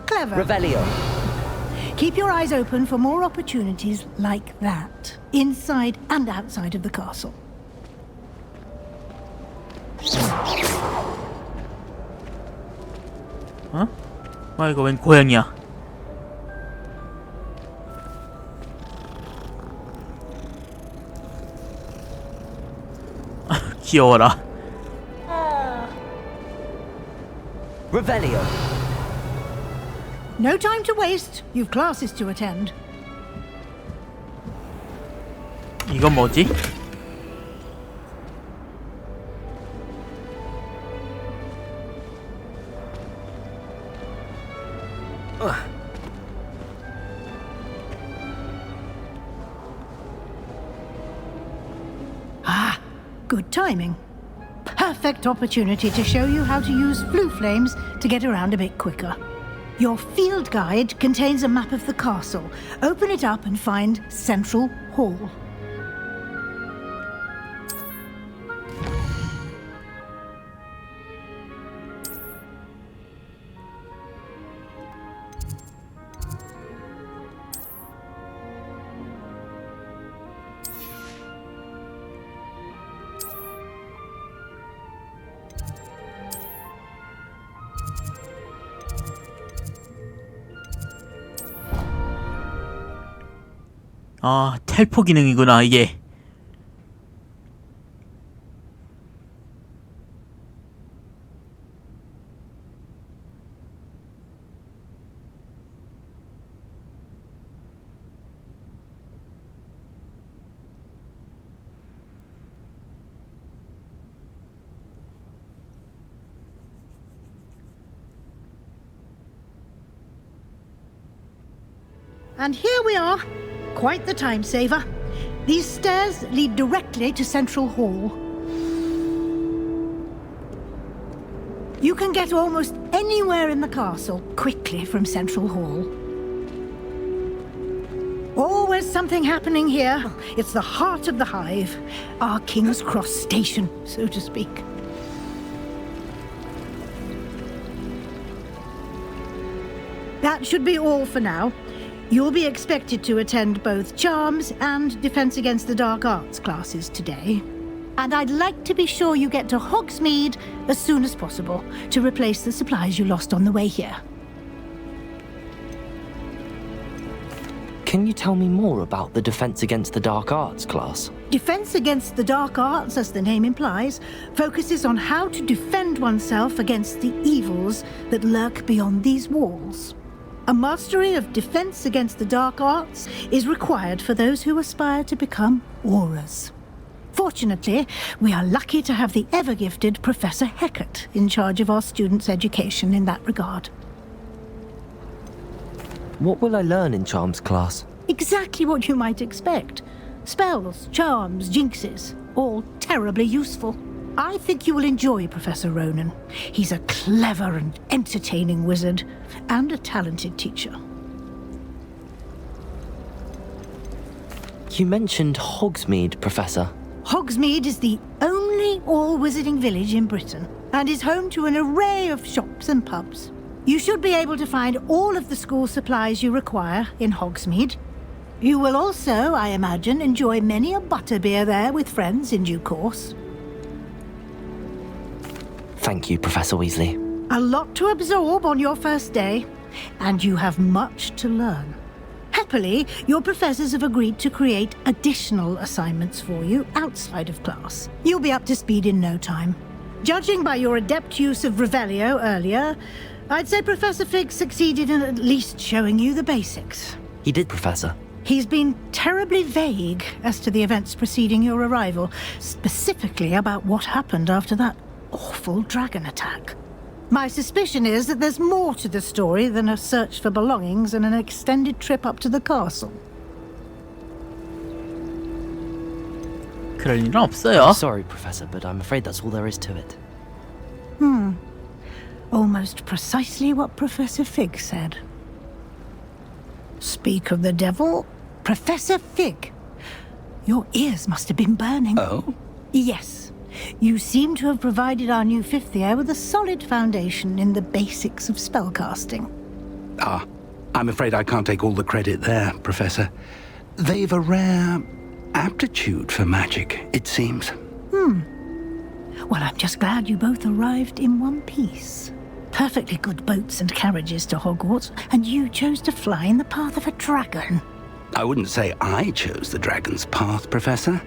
Clever. Revelio. Keep your eyes open for more opportunities like that, inside and outside of the castle. 어? 와, 이거 웬 고양이야? 귀여워라. Revelio. No time to waste. You've classes to attend. 이건 뭐지? Ah, good timing. Perfect opportunity to show you how to use flue flames to get around a bit quicker. Your field guide contains a map of the castle. Open it up and find Central Hall. 아, 텔포 기능이구나, 이게. And here we are. Quite the time saver. These stairs lead directly to Central Hall. You can get almost anywhere in the castle quickly from Central Hall. Always something happening here. It's the heart of the hive. Our King's Cross station, so to speak. That should be all for now. You'll be expected to attend both Charms and Defense Against the Dark Arts classes today. And I'd like to be sure you get to Hogsmeade as soon as possible to replace the supplies you lost on the way here. Can you tell me more about the Defense Against the Dark Arts class? Defense Against the Dark Arts, as the name implies, focuses on how to defend oneself against the evils that lurk beyond these walls. A mastery of Defense Against the Dark Arts is required for those who aspire to become Aurors. Fortunately, we are lucky to have the ever-gifted Professor Heckert in charge of our students' education in that regard. What will I learn in Charms class? Exactly what you might expect. Spells, charms, jinxes, all terribly useful. I think you will enjoy Professor Ronan. He's a clever and entertaining wizard, and a talented teacher. You mentioned Hogsmeade, Professor. Hogsmeade is the only all-wizarding village in Britain, and is home to an array of shops and pubs. You should be able to find all of the school supplies you require in Hogsmeade. You will also, I imagine, enjoy many a butterbeer there with friends in due course. Thank you, Professor Weasley. A lot to absorb on your first day, and you have much to learn. Happily, your professors have agreed to create additional assignments for you outside of class. You'll be up to speed in no time. Judging by your adept use of Revelio earlier, I'd say Professor Fig succeeded in at least showing you the basics. He did, Professor. He's been terribly vague as to the events preceding your arrival, specifically about what happened after that awful dragon attack. My suspicion is that there's more to the story than a search for belongings and an extended trip up to the castle. 그럴 일은 없어요. Sorry, Professor, but I'm afraid that's all there is to it. Almost precisely what Professor Fig said. Speak of the devil, Professor Fig. Your ears must have been burning. Oh? Yes. You seem to have provided our new fifth year with a solid foundation in the basics of spellcasting. Ah, I'm afraid I can't take all the credit there, Professor. They've a rare aptitude for magic, it seems. Well, I'm just glad you both arrived in one piece. Perfectly good boats and carriages to Hogwarts, and you chose to fly in the path of a dragon. I wouldn't say I chose the dragon's path, Professor.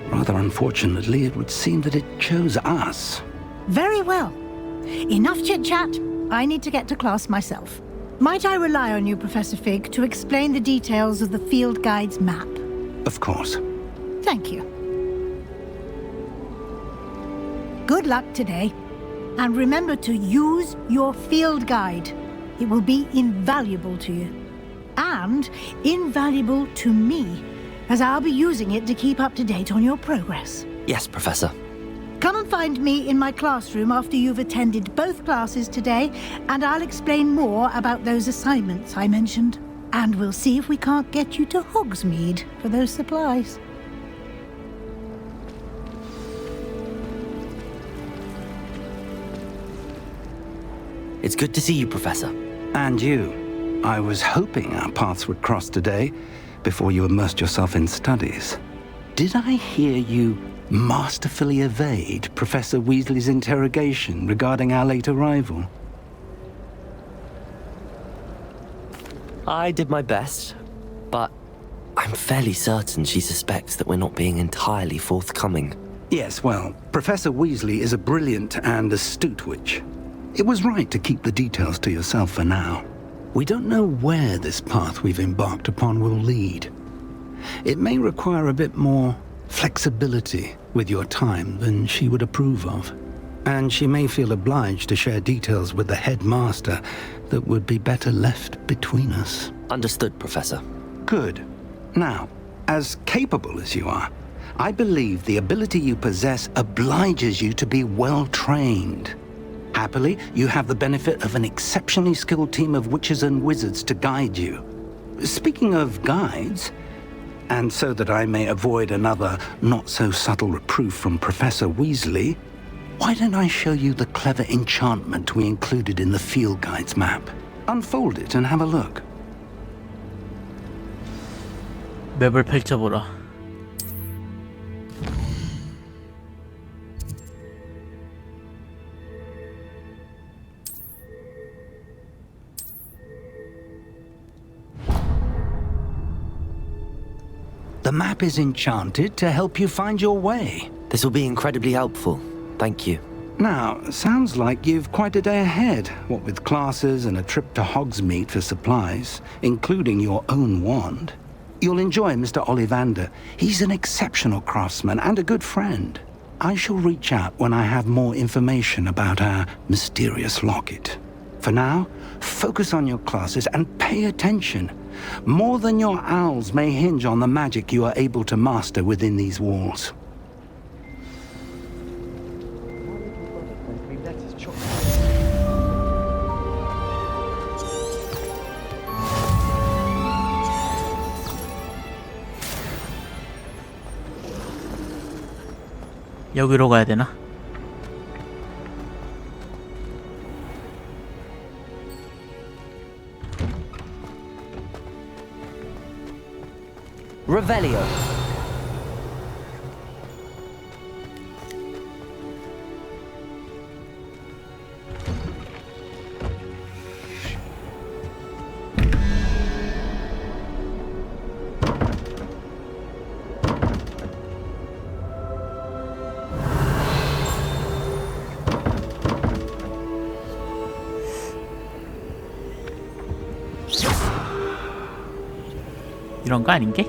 Rather unfortunately, it would seem that it chose us. Very well. Enough chit-chat. I need to get to class myself. Might I rely on you, Professor Fig, to explain the details of the field guide's map? Of course. Thank you. Good luck today. And remember to use your field guide. It will be invaluable to you. And invaluable to me, as I'll be using it to keep up to date on your progress. Yes, Professor. Come and find me in my classroom after you've attended both classes today, and I'll explain more about those assignments I mentioned. And we'll see if we can't get you to Hogsmeade for those supplies. It's good to see you, Professor. And you. I was hoping our paths would cross today, before you immersed yourself in studies. Did I hear you masterfully evade Professor Weasley's interrogation regarding our late arrival? I did my best, but I'm fairly certain she suspects that we're not being entirely forthcoming. Yes, well, Professor Weasley is a brilliant and astute witch. It was right to keep the details to yourself for now. We don't know where this path we've embarked upon will lead. It may require a bit more flexibility with your time than she would approve of. And she may feel obliged to share details with the headmaster that would be better left between us. Understood, Professor. Good. Now, as capable as you are, I believe the ability you possess obliges you to be well trained. Happily, you have the benefit of an exceptionally skilled team of witches and wizards to guide you. Speaking of guides, and so that I may avoid another not-so-subtle reproof from Professor Weasley, why don't I show you the clever enchantment we included in the field guide's map? Unfold it and have a look. 맵을 펼쳐보라. The map is enchanted to help you find your way. This will be incredibly helpful. Thank you. Now, sounds like you've quite a day ahead, what with classes and a trip to Hogsmeade for supplies, including your own wand. You'll enjoy Mr. Ollivander. He's an exceptional craftsman and a good friend. I shall reach out when I have more information about our mysterious locket. For now, focus on your classes and pay attention. More than your owls may hinge on the magic you are able to master within these walls. 여기로 가야 되나? Revelio. 이런 거 아닌게?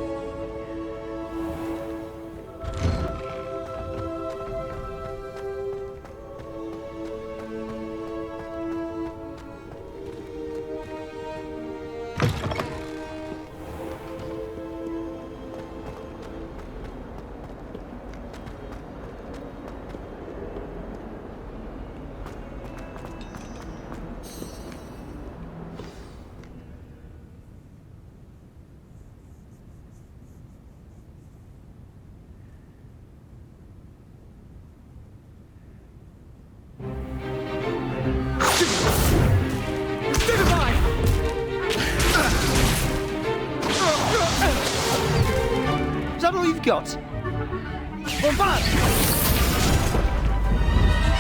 Is that all you've got?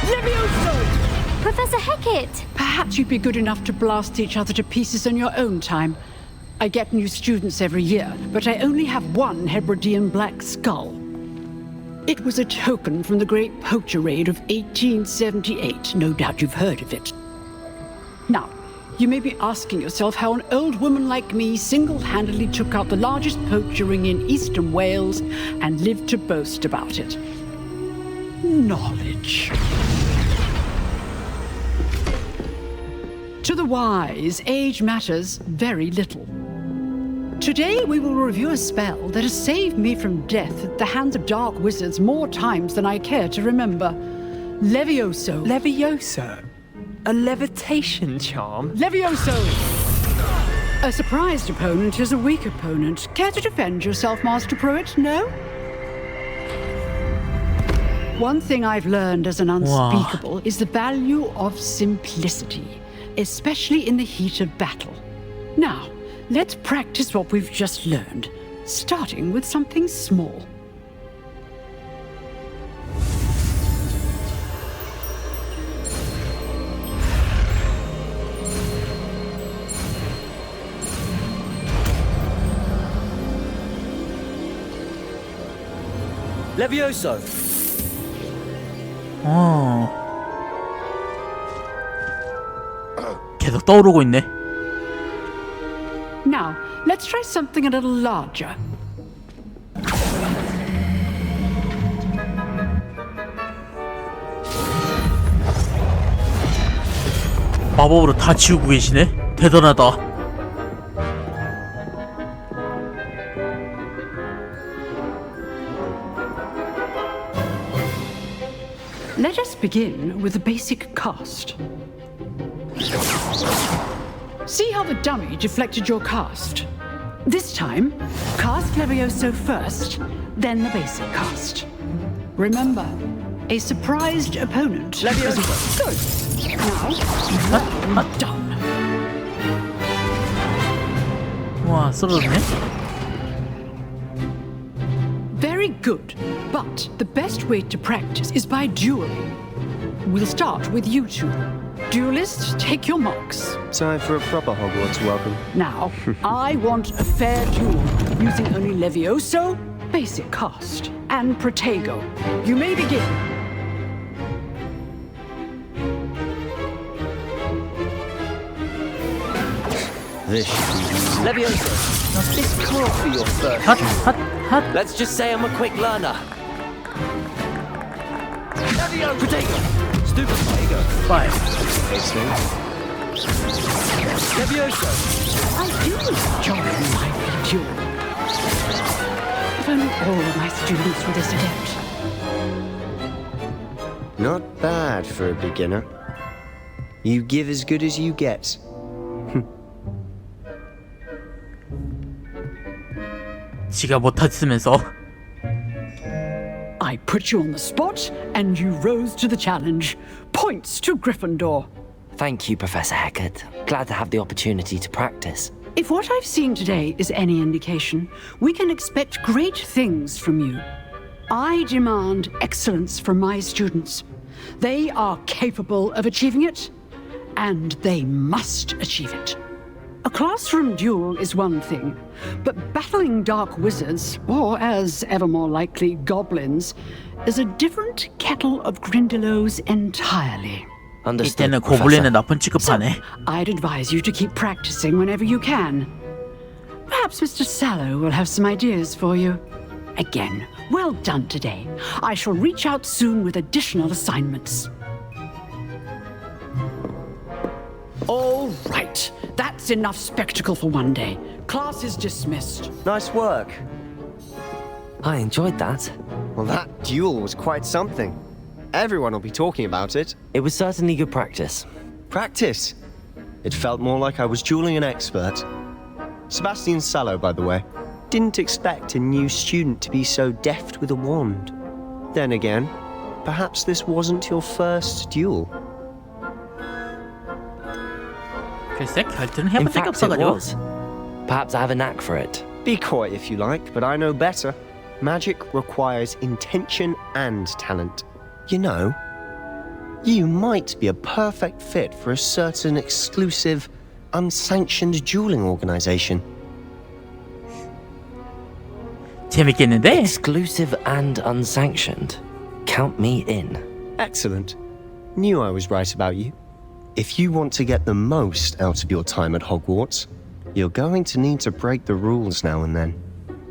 Levioso! Professor Hecat! Perhaps you'd be good enough to blast each other to pieces in your own time. I get new students every year, but I only have one Hebridean black skull. It was a token from the Great Poacher Raid of 1878. No doubt you've heard of it. Now, you may be asking yourself how an old woman like me single-handedly took out the largest poacher ring in eastern Wales and lived to boast about it. Knowledge. To the wise, age matters very little. Today we will review a spell that has saved me from death at the hands of dark wizards more times than I care to remember. Levioso. Levioso? A levitation charm? Levioso! A surprised opponent is a weak opponent. Care to defend yourself, Master Pruitt? No? One thing I've learned as an unspeakable is the value of simplicity, especially in the heat of battle. Now, let's practice what we've just learned, starting with something small. Levioso! 계속 떠오르고 있네. Now, let's try something a little larger. 마법으로 다 지우고 계시네? 대단하다. Let us begin with the basic cast. See how the dummy deflected your cast? This time, cast Levioso first, then the basic cast. Remember, a surprised opponent. Levioso. Good. Now, done. 와, 쓰러졌네? Very good, but the best way to practice is by dueling. We'll start with you two. Duelists, take your marks. Time for a proper Hogwarts welcome. Now, I want a fair duel, using only Levioso, basic cast, and Protego. You may begin. This should be Levioso, now this can't be your first. 핫. Let's just say I'm a quick learner. Levioso! Protego! Stupid Protego! Five. Levioso! I do enjoy my duel. If only all of my students were this adept. Not bad for a beginner. You give as good as you get. 지가 못했으면서. I put you on the spot, and you rose to the challenge. Points to Gryffindor. Thank you, Professor Hecat. Glad to have the opportunity to practice. If what I've seen today is any indication, we can expect great things from you. I demand excellence from my students. They are capable of achieving it, and they must achieve it. A classroom duel is one thing, but battling dark wizards, or as ever more likely, goblins, is a different kettle of Grindylows entirely. 이때는 고블린은 나쁜 취급하네. I'd advise you to keep practicing whenever you can. Perhaps Mr. Sallow will have some ideas for you. Again, well done today. I shall reach out soon with additional assignments. All right. That's enough spectacle for one day. Class is dismissed. Nice work. I enjoyed that. Well, that duel was quite something. Everyone will be talking about it. It was certainly good practice. Practice? It felt more like I was dueling an expert. Sebastian Sallow, by the way. Didn't expect a new student to be so deft with a wand. Then again, perhaps this wasn't your first duel. 글쎄, 결투는 In 해본 적이 fact, it 없어가지고. was. Perhaps I have a knack for it. Be coy if you like, but I know better. Magic requires intention and talent. You know, you might be a perfect fit for a certain exclusive, unsanctioned dueling organization. 재밌겠는데? Exclusive and unsanctioned. Count me in. Excellent. Knew I was right about you. If you want to get the most out of your time at Hogwarts, you're going to need to break the rules now and then.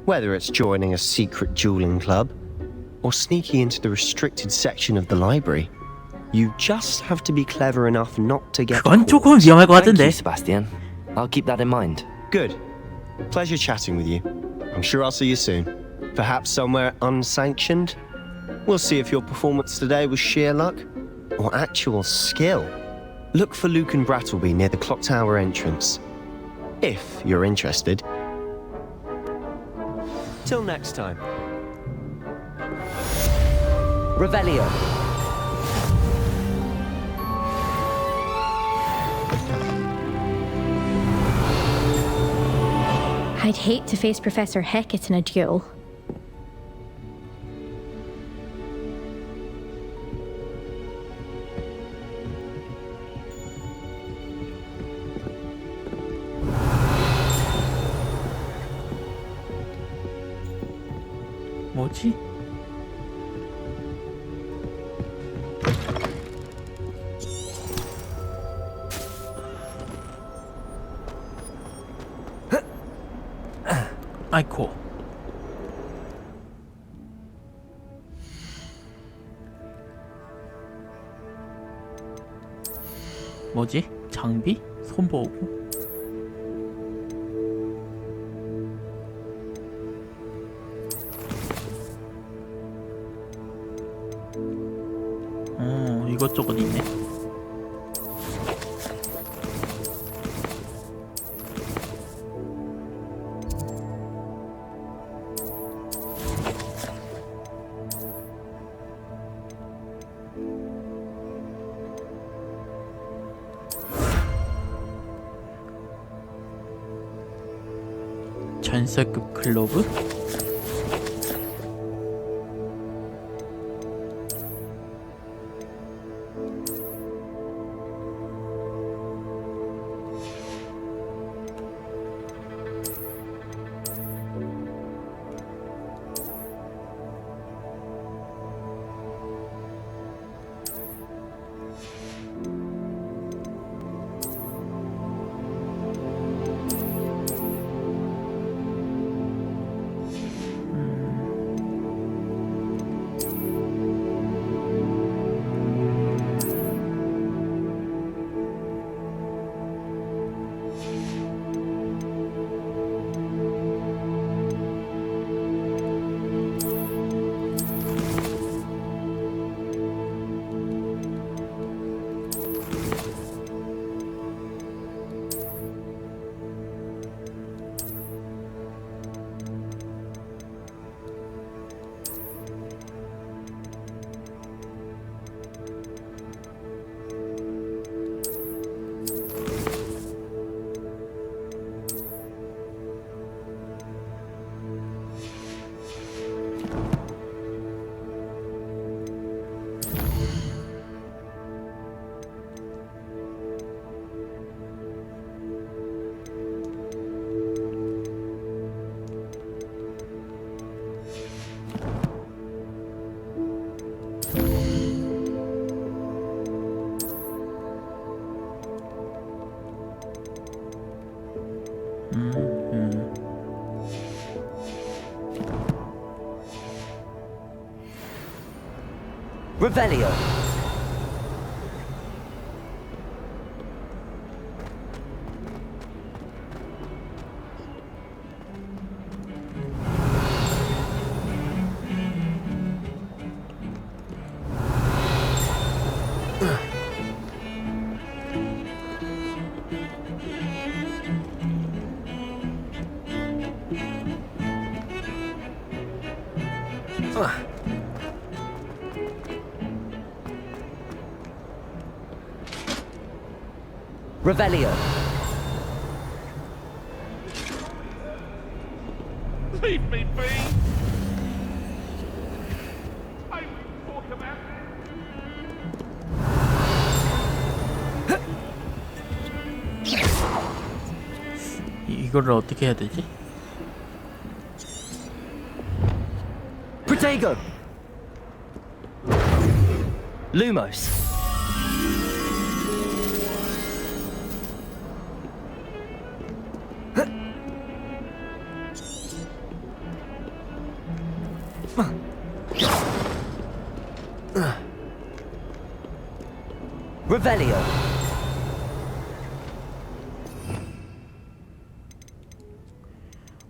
Whether it's joining a secret dueling club or sneaking into the restricted section of the library, you just have to be clever enough not to get 그건 caught. 조금 위험할 것 Thank 같은데. you, Sebastian. I'll keep that in mind. Good. Pleasure chatting with you. I'm sure I'll see you soon. Perhaps somewhere unsanctioned? We'll see if your performance today was sheer luck or actual skill. Look for Luke and Brattleby near the clock tower entrance. If you're interested. Till next time. Revelio. I'd hate to face Professor Hecat in a duel. 뭐지? 아이코. 뭐지? 장비? 손보호구? 이것저것 있네. 전설급 클로브? Revelio. Revelio. Leave me be! I will talk about 이거를 어떻게 해야 되지? Protego. Lumos. Revelio.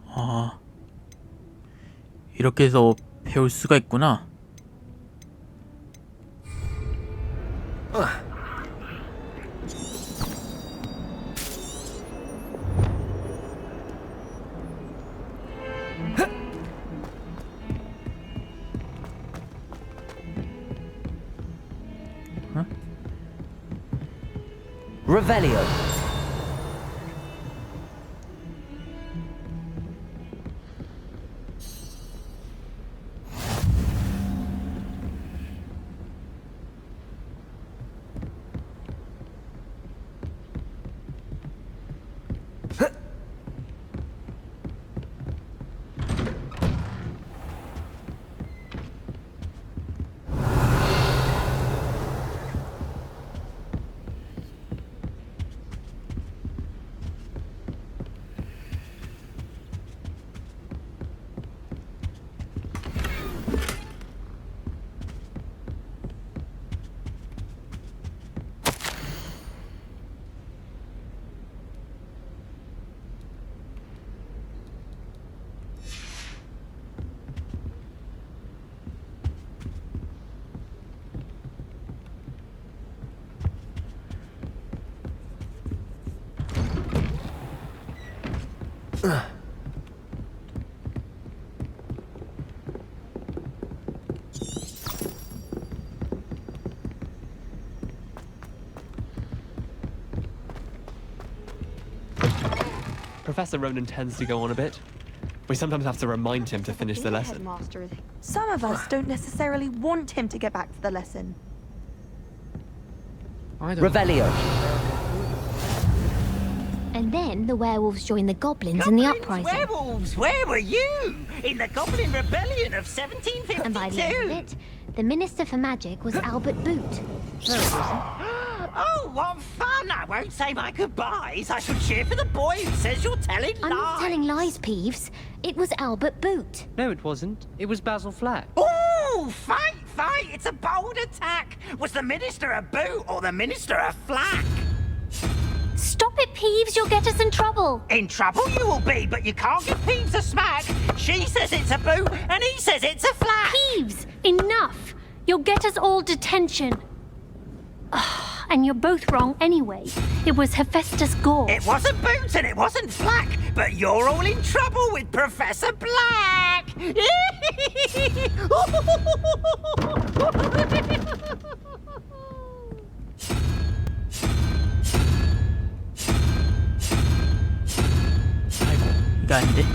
아, 이렇게 해서 배울 수가 있구나. Revelio. Professor Ronan tends to go on a bit. We sometimes have to remind him to finish the lesson. Headmaster, some of us don't necessarily want him to get back to the lesson. Revelio. And then the werewolves joined the goblins in the uprising. Werewolves, where were you? In the Goblin Rebellion of 1752? And by the end of it, the Minister for Magic was Albert Boot. Oh, what fun! I won't say my goodbyes. I shall cheer for the boy who says you're telling lies. I'm not telling lies, Peeves. It was Albert Boot. No, it wasn't. It was Basil Flack. Oh, fight, fight! It's a bold attack. Was the Minister a boot or the Minister a flack? Stop it, Peeves. You'll get us in trouble. In trouble you will be, but you can't give Peeves a smack. She says it's a boot and he says it's a flack. Peeves, enough. You'll get us all detention. And you're both wrong anyway. It was Hephaestus Gore. It wasn't Boots and it wasn't Flack, but you're all in trouble with Professor Black. 아이고, 이거 아닌데.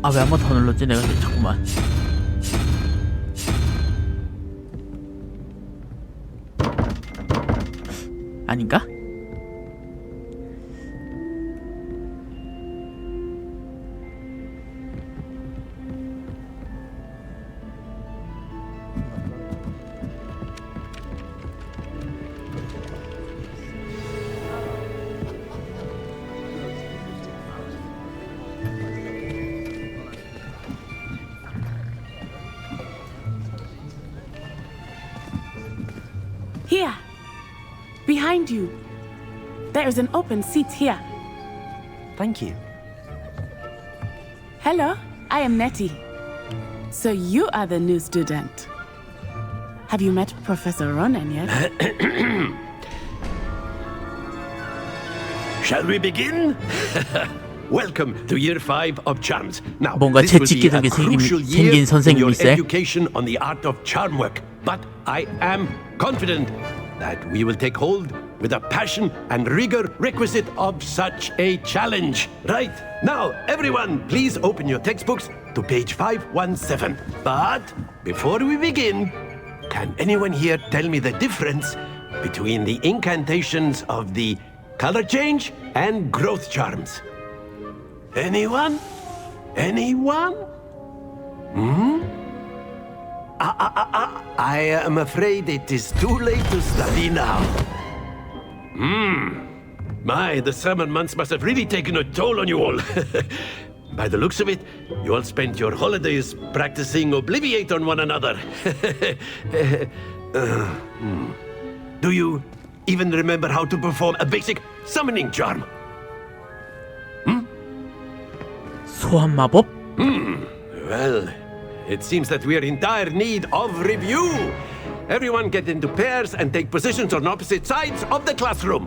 아, 왜 한 번 더 눌렀지? 내가 자꾸만. 아닌가? Here. Behind you. There is an open seat here. Thank you. Hello, I am Nettie. So you are the new student. Have you met Professor Ronan yet? Shall we begin? Welcome to year 5 of charms. Now, 뭔가 this will be 재치기 a crucial year 생긴 in 선생님이 your 있어요? education on the art of charm work. But I am confident that we will take hold with the passion and rigor requisite of such a challenge. Right, now everyone, please open your textbooks to page 517. But before we begin, can anyone here tell me the difference between the incantations of the color change and growth charms? Anyone? Anyone? I am afraid it is too late to study now. My, the summer months must have really taken a toll on you all. By the looks of it, you all spent your holidays practicing Obliviate on one another. Do you even remember how to perform a basic summoning charm? 소환 마법? Well, it seems that we are in dire need of review. Everyone get into pairs and take positions on opposite sides of the classroom.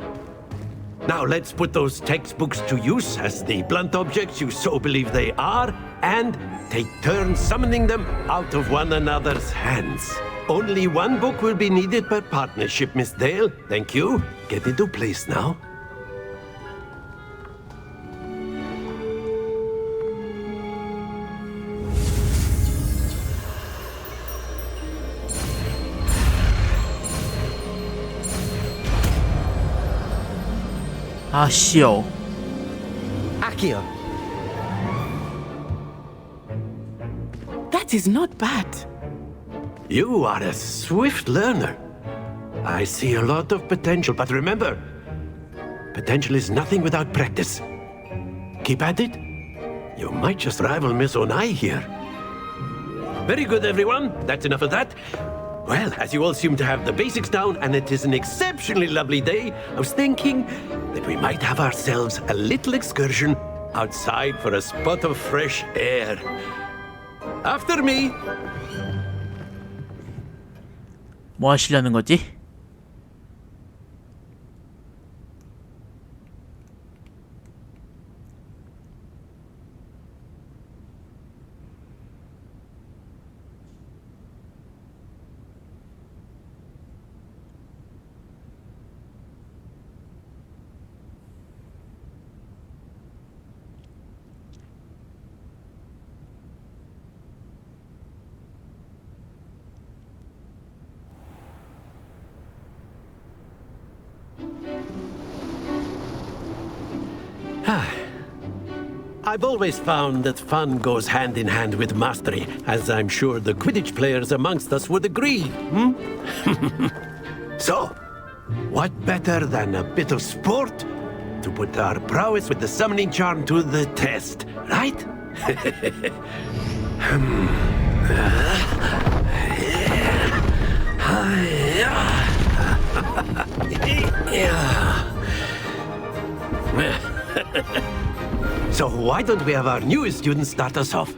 Now let's put those textbooks to use as the blunt objects you so believe they are, and take turns summoning them out of one another's hands. Only one book will be needed per partnership, Miss Dale. Thank you. Get into place now. 아쉬워. Accio. That is not bad. You are a swift learner. I see a lot of potential, but remember, potential is nothing without practice. Keep at it. You might just rival Miss Onai here. Very good, everyone. That's enough of that. Well, as you all seem to have the basics down, and it is an exceptionally lovely day, I was thinking that we might have ourselves a little excursion outside for a spot of fresh air. After me. 뭐 하시려는 거지? I've always found that fun goes hand in hand with mastery, as I'm sure the Quidditch players amongst us would agree, So, what better than a bit of sport to put our prowess with the summoning charm to the test, right? So why don't we have our newest student start us off?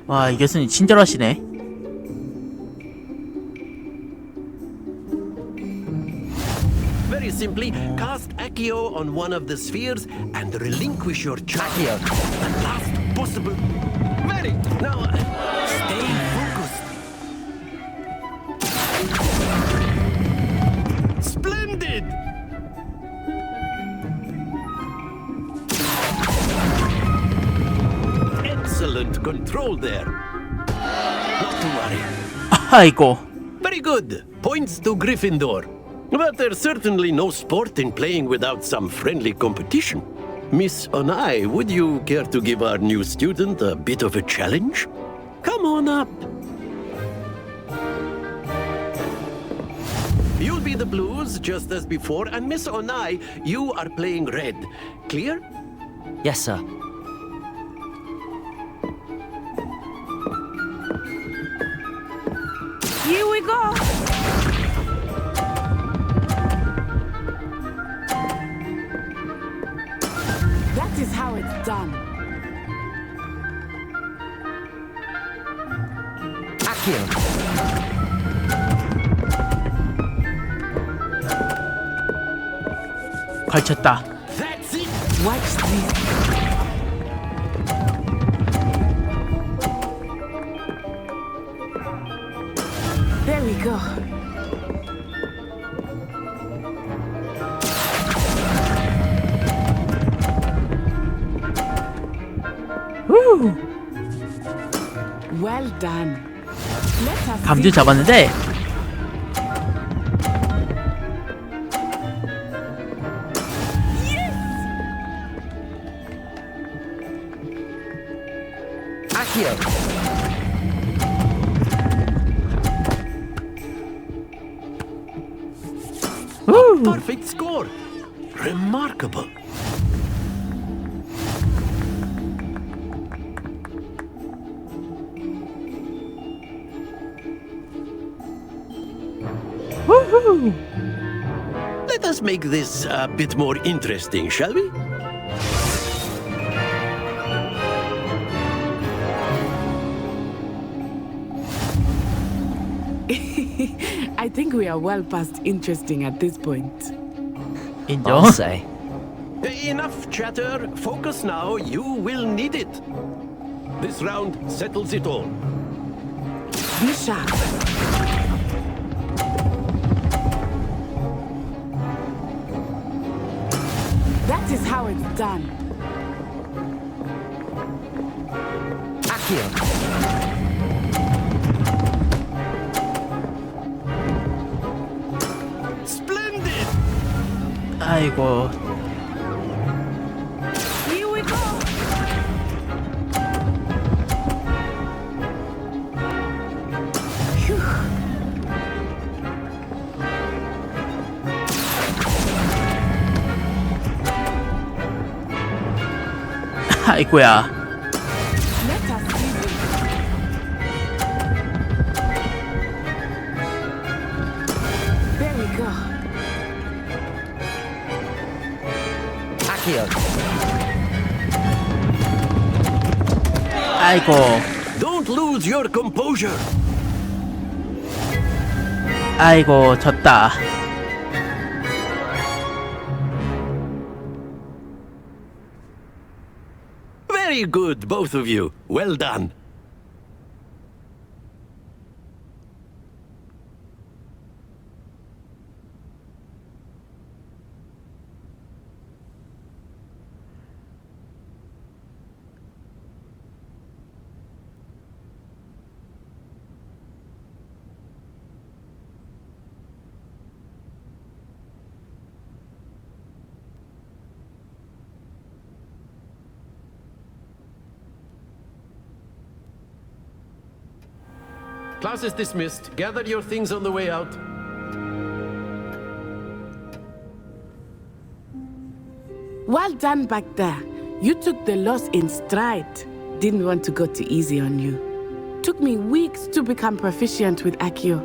와, 이 교수님 친절하시네. Very simply, cast Accio on one of the spheres and relinquish your charge. The last possible. Very. Now, stay focused. Splendid. Excellent control there. Not to worry. 아이고. Very good. Points to Gryffindor. But there's certainly no sport in playing without some friendly competition. Miss Onai, would you care to give our new student a bit of a challenge? Come on up. You'll be the blues, just as before, and Miss Onai, you are playing red. Clear? Yes, sir. go! That is how it's done. 걸쳤다. That's it. Watch this. There we go. Woo! Well done. Let us 감지 see. 잡았는데 A perfect score. Remarkable. Woohoo! Let us make this a bit more interesting, shall we? I think we are well past interesting at this point. 인정. I'll say. Enough chatter. Focus now. You will need it. This round settles it all. Be sharp. That is how it's done. Splendid. 아이고. Here we go. Phew. 아이고야. Let us see this. There we go. 아이고. Don't lose your composure. 아이고 졌다. Very good, both of you. Well done. Class is dismissed. Gather your things on the way out. Well done back there. You took the loss in stride. Didn't want to go too easy on you. Took me weeks to become proficient with Accio.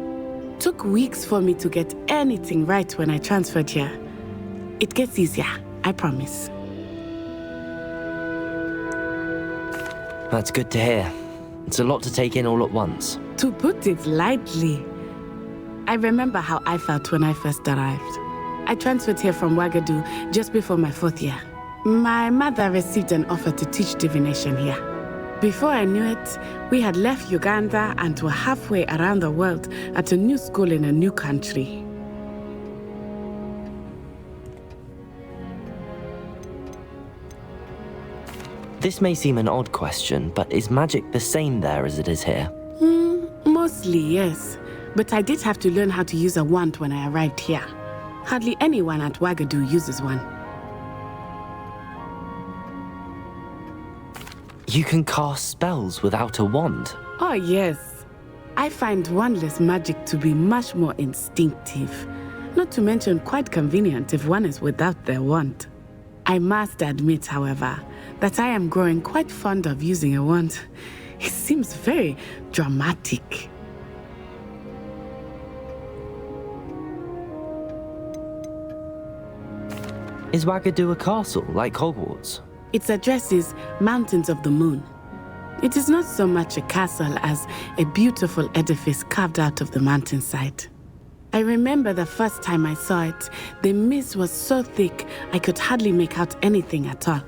Took weeks for me to get anything right when I transferred here. It gets easier, I promise. That's good to hear. It's a lot to take in all at once. To put it lightly, I remember how I felt when I first arrived. I transferred here from Ouagadougou just before my 4th year. My mother received an offer to teach divination here. Before I knew it, we had left Uganda and were halfway around the world at a new school in a new country. This may seem an odd question, but is magic the same there as it is here? Mostly, yes. But I did have to learn how to use a wand when I arrived here. Hardly anyone at Ouagadougou uses one. You can cast spells without a wand. Oh, yes. I find wandless magic to be much more instinctive. Not to mention quite convenient if one is without their wand. I must admit, however, that I am growing quite fond of using a wand. It seems very dramatic. Is Wagadu a castle, like Hogwarts? Its address is Mountains of the Moon. It is not so much a castle as a beautiful edifice carved out of the mountainside. I remember the first time I saw it, the mist was so thick I could hardly make out anything at all.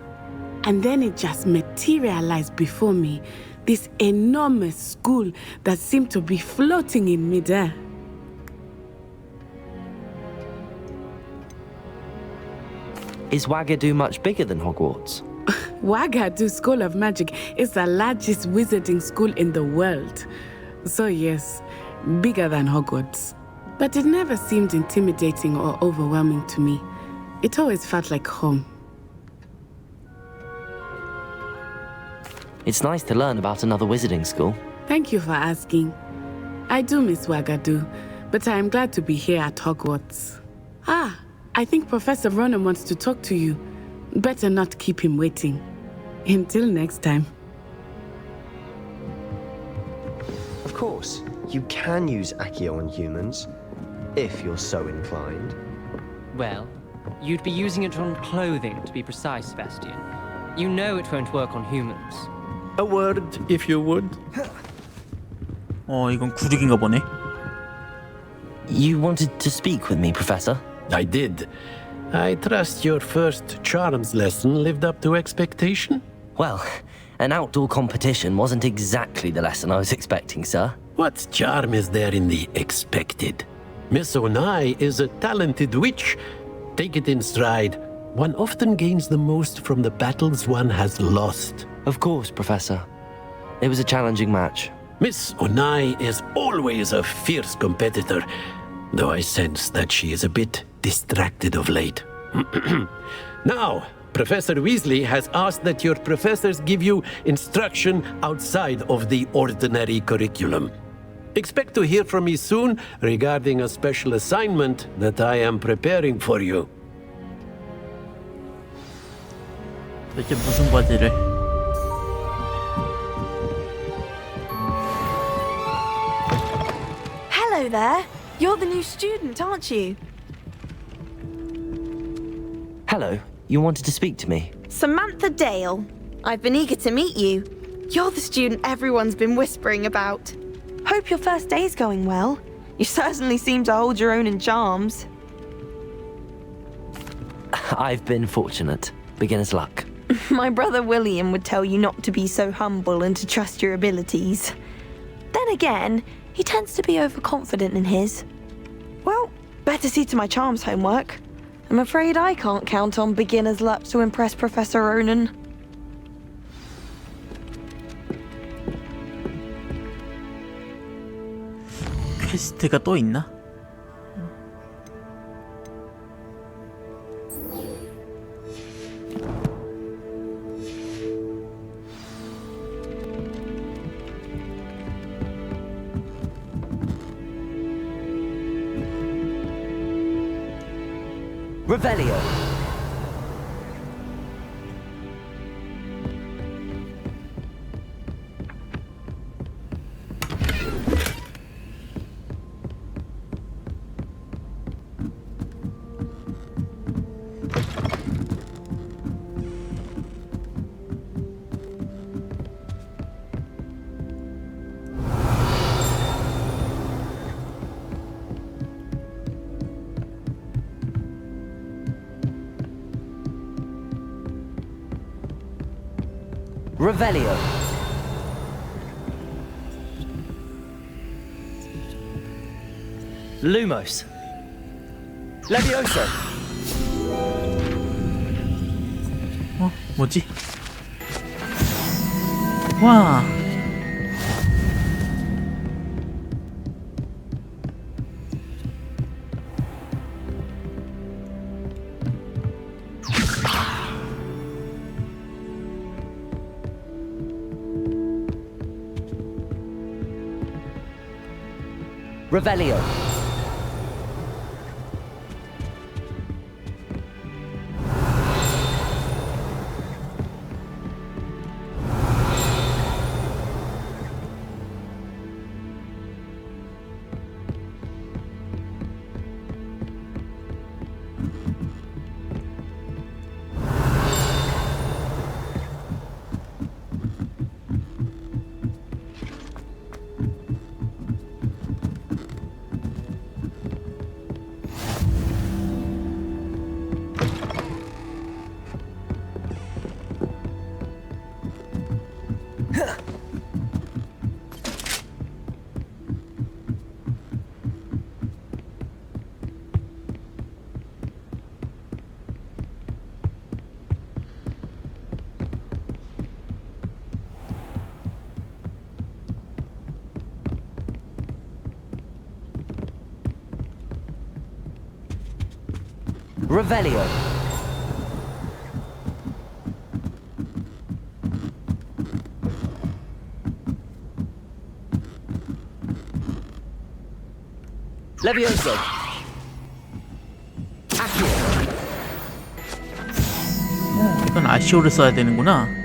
And then it just materialized before me, this enormous school that seemed to be floating in midair. Is Wagadu much bigger than Hogwarts? Wagadu School of Magic is the largest wizarding school in the world. So yes, bigger than Hogwarts. But it never seemed intimidating or overwhelming to me. It always felt like home. It's nice to learn about another wizarding school. Thank you for asking. I do miss Wagadu, but I am glad to be here at Hogwarts. Ah, I think Professor Ronan wants to talk to you. Better not keep him waiting. Until next time. Of course, you can use Accio on humans, if you're so inclined. Well, you'd be using it on clothing, to be precise, Sebastian. You know it won't work on humans. A word, if you would. 이건 구르기인가 보네. You wanted to speak with me, Professor? I did. I trust your first charms lesson lived up to expectation? Well, an outdoor competition wasn't exactly the lesson I was expecting, sir. What charm is there in the expected? Miss Onai is a talented witch. Take it in stride. One often gains the most from the battles one has lost. Of course, Professor. It was a challenging match. Miss Onai is always a fierce competitor, though I sense that she is a bit distracted of late. Now, Professor Weasley has asked that your professors give you instruction outside of the ordinary curriculum. Expect to hear from me soon regarding a special assignment that I am preparing for you. 도대체 무슨 과제를? Hello there. You're the new student, aren't you? Hello, you wanted to speak to me? Samantha Dale. I've been eager to meet you. You're the student everyone's been whispering about. Hope your first day's going well. You certainly seem to hold your own in charms. I've been fortunate. Beginner's luck. My brother William would tell you not to be so humble and to trust your abilities. Then again, he tends to be overconfident in his. Well, better see to my charms homework. I'm afraid I can't count on beginner's luck to impress Professor Ronan. 퀘스트가 또 있나? Revelio. Revelio. Lumos. Levioso. 뭐지? 와. Revelio. Revelio. Levioso. Accio. 이건 아시오를 써야 되는구나.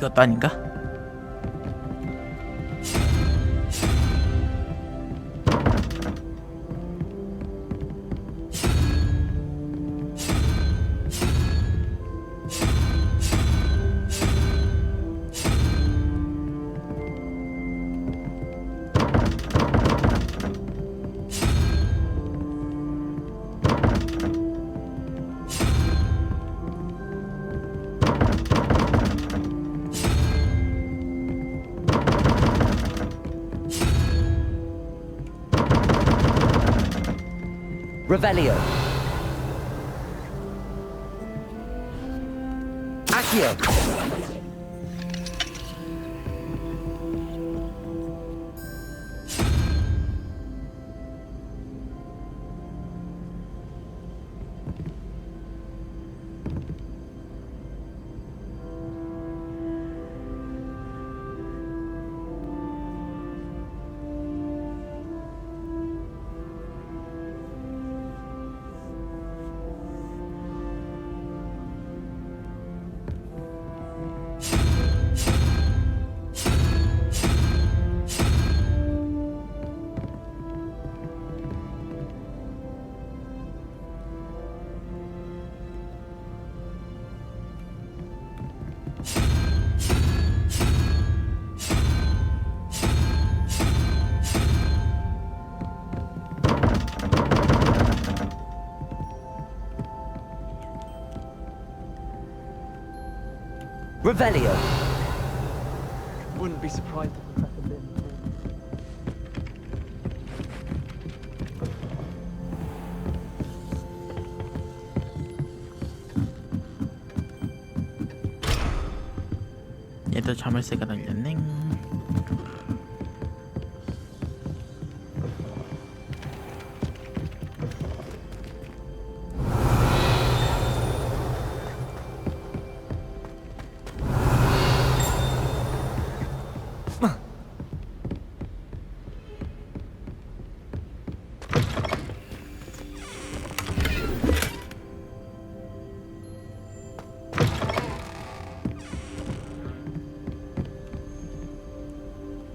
이것도 아닌가? Revelio. Accio. Revelio. Wouldn't be surprised if Professor Lin. 얘도 자물쇠가 달렸네.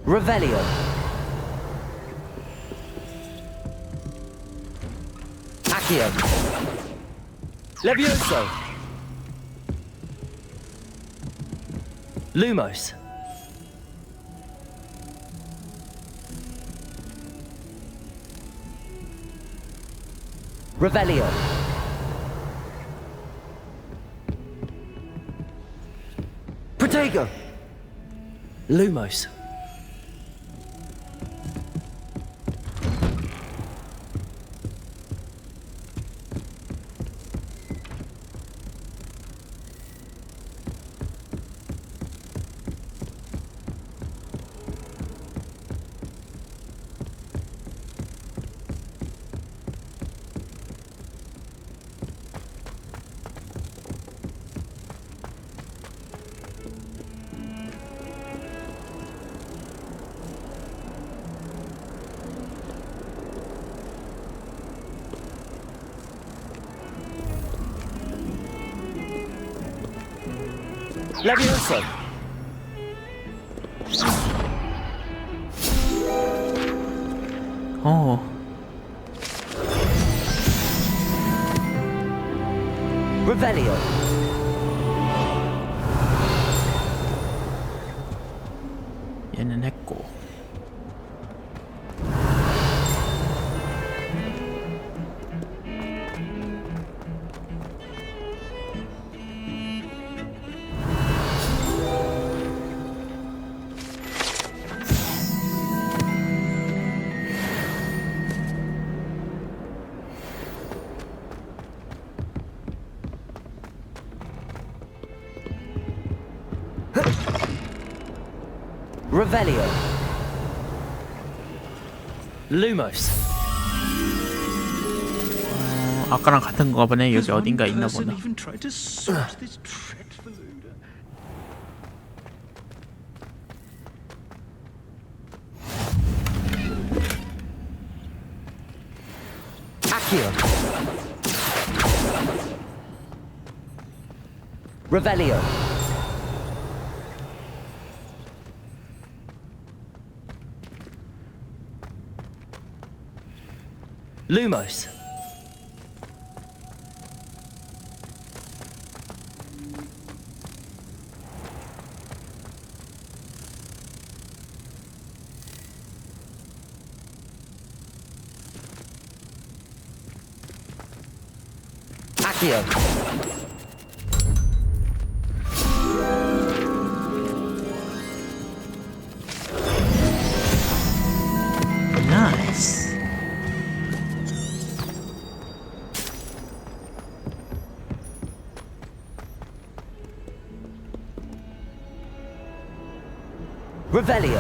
Revelio. Accio. Levioso. Lumos. Revelio. Protego. Lumos. Levioso. Oh. Revelio. 얘는 했고. Revelio. Lumos. 아까랑 같은 거 보네. 여기 어딘가 있나 보네. Accio. Revelio. Lumos. Accio. Nice. Revelio.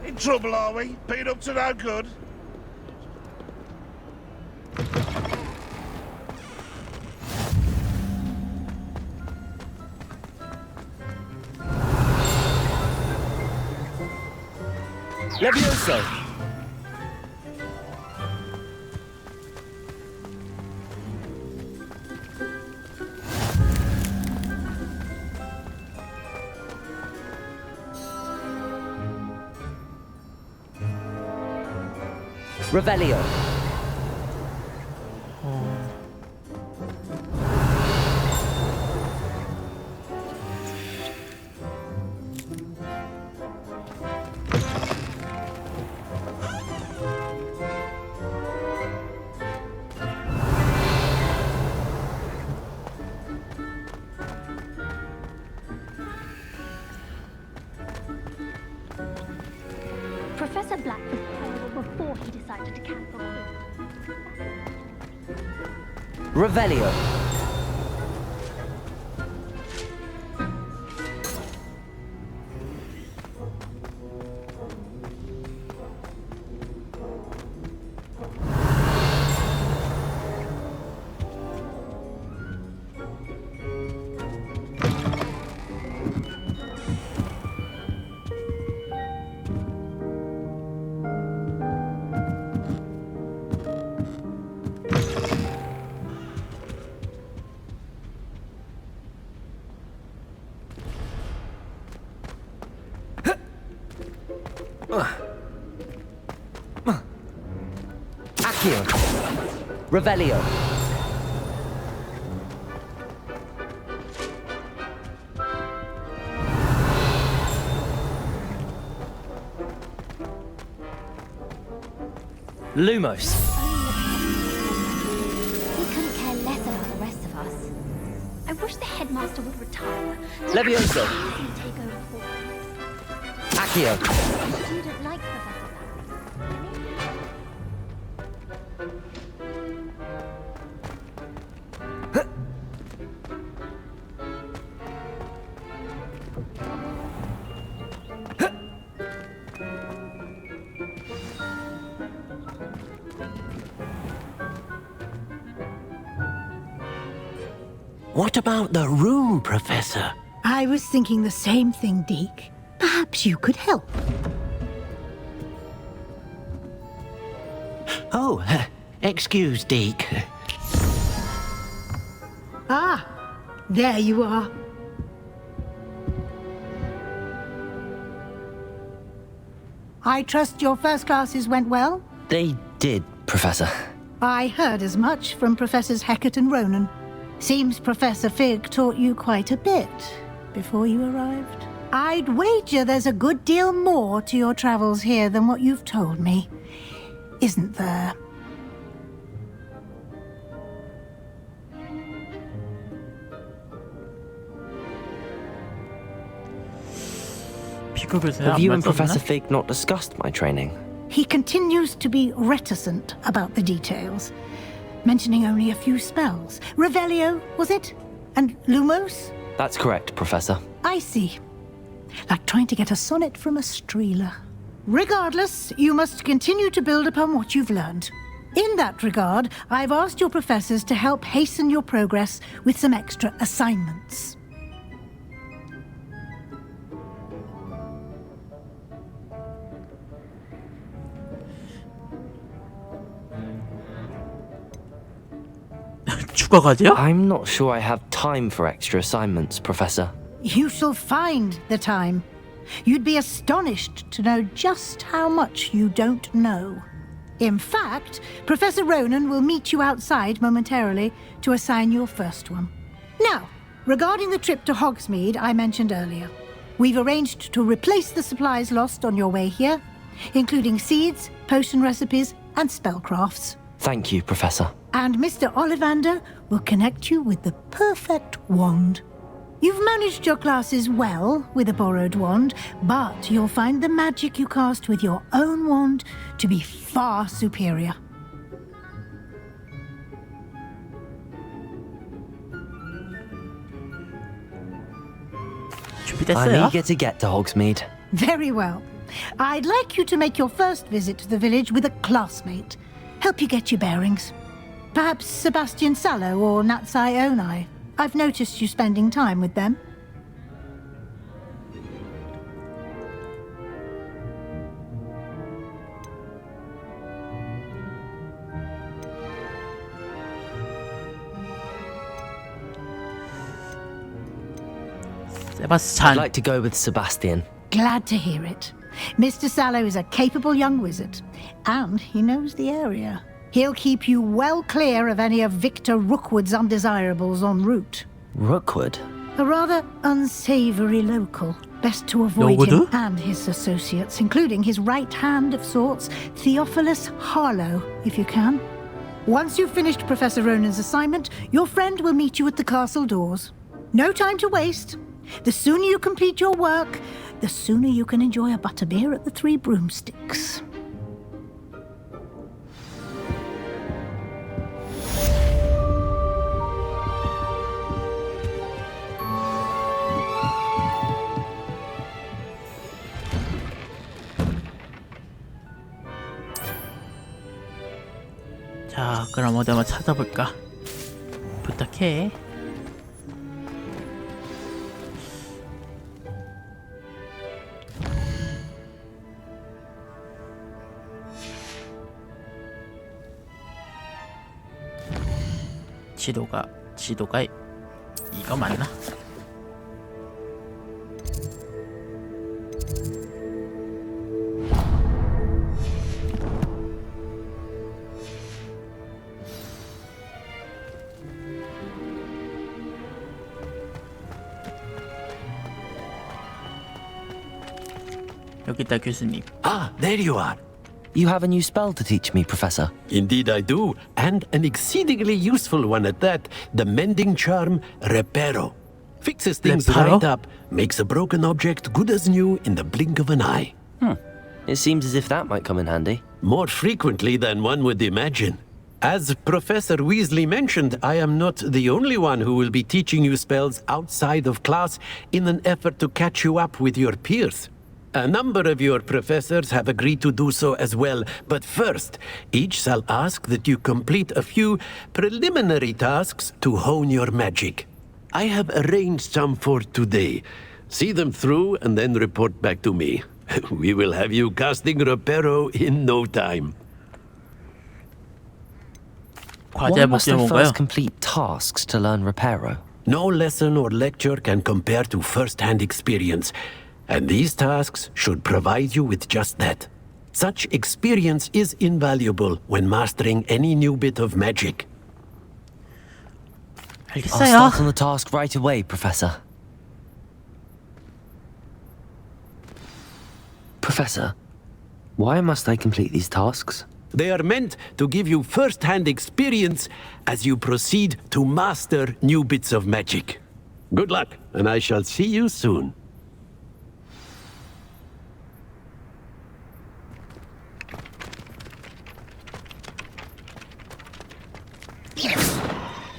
In trouble, are we? Been up to no good? Levioso. Revelio. Professor Black was terrible before he decided to cancel Revelio. Accio. Revelio. Lumos. He couldn't care less about the rest of us. I wish the headmaster would retire. Levioso. Easy to take over for. Accio. The student likes Professor What about the room, Professor? I was thinking the same thing, Deke. Perhaps you could help. Oh, excuse, Deke. Ah, there you are. I trust your first classes went well? They did, Professor. I heard as much from Professors Hecat and Ronan. Seems Professor Fig taught you quite a bit before you arrived. I'd wager there's a good deal more to your travels here than what you've told me. Isn't there? Have you and Professor Fig not discussed my training? He continues to be reticent about the details, mentioning only a few spells. Revelio, was it? And Lumos? That's correct, Professor. I see. Like trying to get a sonnet from a streeler. Regardless, you must continue to build upon what you've learned. In that regard, I've asked your professors to help hasten your progress with some extra assignments. I'm not sure I have time for extra assignments, Professor. You shall find the time. You'd be astonished to know just how much you don't know. In fact, Professor Ronan will meet you outside momentarily to assign your first one. Now, regarding the trip to Hogsmeade I mentioned earlier, we've arranged to replace the supplies lost on your way here, including seeds, potion recipes, and spellcrafts. Thank you, Professor. And Mr. Ollivander will connect you with the perfect wand. You've managed your classes well with a borrowed wand, but you'll find the magic you cast with your own wand to be far superior. I'm eager to get to Hogsmeade. Very well. I'd like you to make your first visit to the village with a classmate. Help you get your bearings. Perhaps Sebastian Sallow or Natsai Onai. I've noticed you spending time with them. Sebastian. I'd like to go with Sebastian. Glad to hear it. Mr. Sallow is a capable young wizard, and he knows the area. He'll keep you well clear of any of Victor Rookwood's undesirables en route. Rookwood? A rather unsavory local. Best to avoid him and his associates, including his right hand of sorts, Theophilus Harlow, if you can. Once you've finished Professor Ronan's assignment, your friend will meet you at the castle doors. No time to waste. The sooner you complete your work, the sooner you can enjoy a butterbeer at the Three Broomsticks. 자, 그럼 어디 한번 찾아볼까? 부탁해. 지도가 이거 맞나? 여기 있다 교수님. Ah, there you are. You have a new spell to teach me, Professor. Indeed I do, and an exceedingly useful one at that. The mending charm, Reparo. Fixes things Reparo? right up, makes a broken object good as new in the blink of an eye. It seems as if that might come in handy. More frequently than one would imagine. As Professor Weasley mentioned, I am not the only one who will be teaching you spells outside of class in an effort to catch you up with your peers. A number of your professors have agreed to do so as well, but first, each shall ask that you complete a few preliminary tasks to hone your magic. I have arranged some for today. See them through and then report back to me. We will have you casting Reparo in no time. Why must I first complete tasks to learn Reparo? No lesson or lecture can compare to first-hand experience, and these tasks should provide you with just that. Such experience is invaluable when mastering any new bit of magic. I'll start on the task right away, Professor. Professor, why must I complete these tasks? They are meant to give you first-hand experience as you proceed to master new bits of magic. Good luck, and I shall see you soon.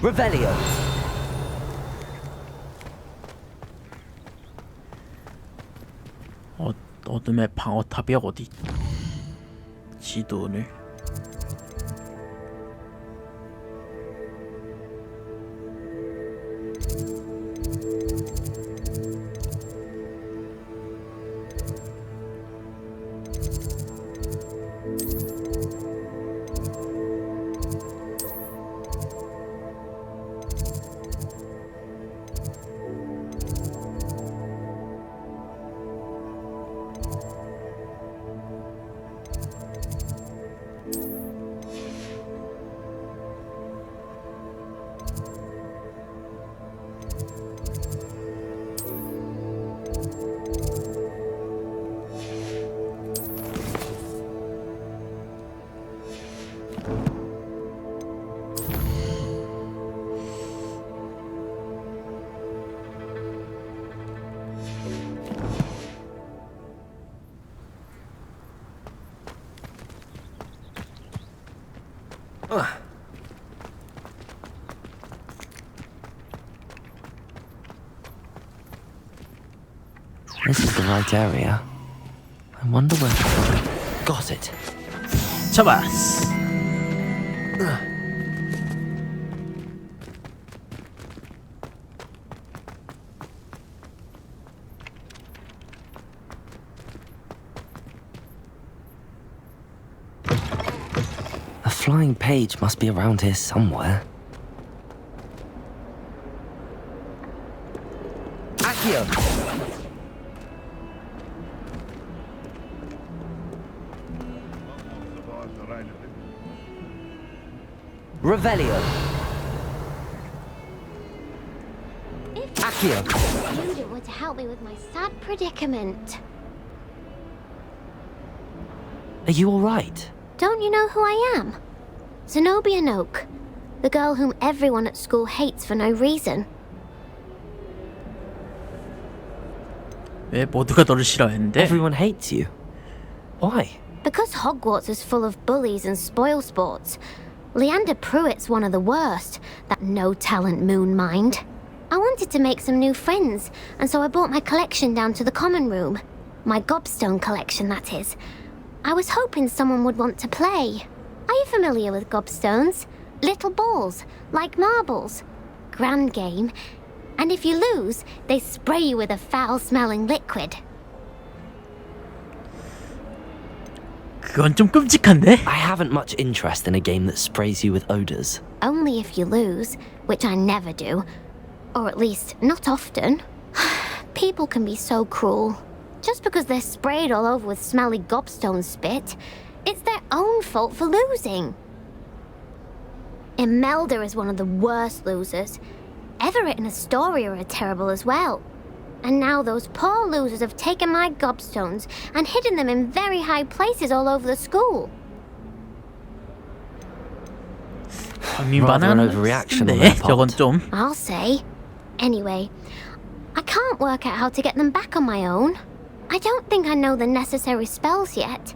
Revelio. 어둠의 방어탑이 어디? 지도를. This is the right area. I wonder where... Got it. 잡았어. A flying page must be around here somewhere. Accio! Revelio. Accio. You were to help me with my sad predicament. Are you all right? Don't you know who I am? Zenobia Noak, the girl whom everyone at school hates for no reason. 왜 모두가 너를 싫어했는데? Everyone hates you. Why? Because Hogwarts is full of bullies and spoilsports. Leander Pruitt's one of the worst, that no-talent moon mind. I wanted to make some new friends, and so I brought my collection down to the common room. My gobstone collection, that is. I was hoping someone would want to play. Are you familiar with gobstones? Little balls, like marbles. Grand game. And if you lose, they spray you with a foul-smelling liquid. 그건 좀 끔찍한데? I haven't much interest in a game that sprays you with odors. Only if you lose, which I never do. Or at least, not often. People can be so cruel. Just because they're sprayed all over with smelly gobstone spit, it's their own fault for losing. Imelda is one of the worst losers. Everett and Astoria are terrible as well. And now those poor losers have taken my gobstones and hidden them in very high places all over the school. Rather an overreaction on their 저건 part. 좀. I'll say. Anyway, I can't work out how to get them back on my own. I don't think I know the necessary spells yet.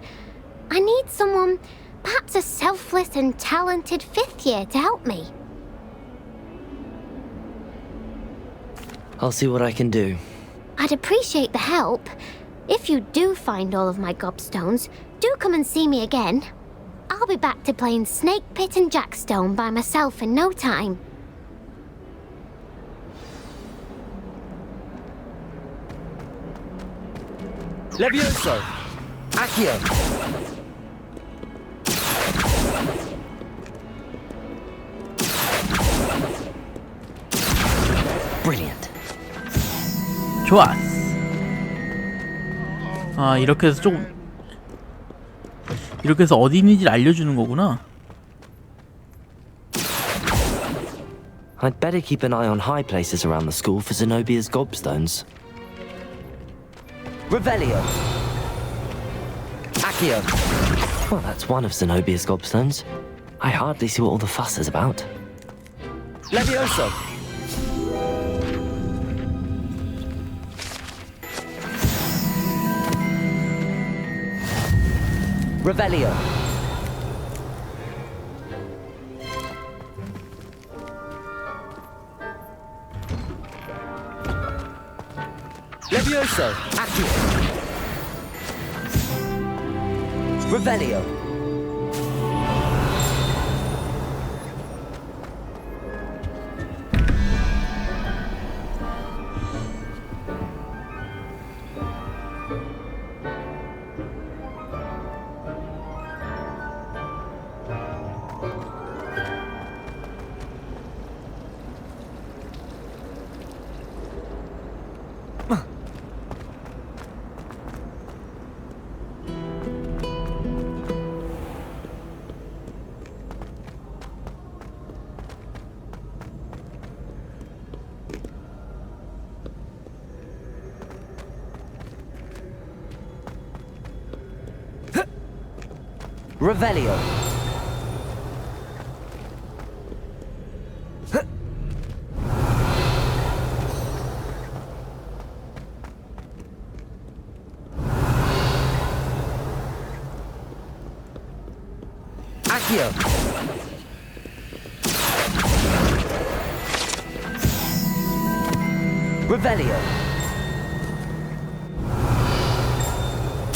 I need someone, perhaps a selfless and talented 5th year to help me. I'll see what I can do. I'd appreciate the help. If you do find all of my gobstones, do come and see me again. I'll be back to playing Snake Pit and Jackstone by myself in no time. Levioso! Accio! Brilliant. 좋았어. 아, 이렇게 해서 이렇게 해서 어디 있는지를 알려주는 거구나. I'd better keep an eye on high places around the school for Zenobia's gobstones. Revelio! Accio! Well, that's one of Zenobia's gobstones. I hardly see what all the fuss is about. Levioso! Revelio! Levioso! Accio! Revelio! Revelio! Accio! Revelio!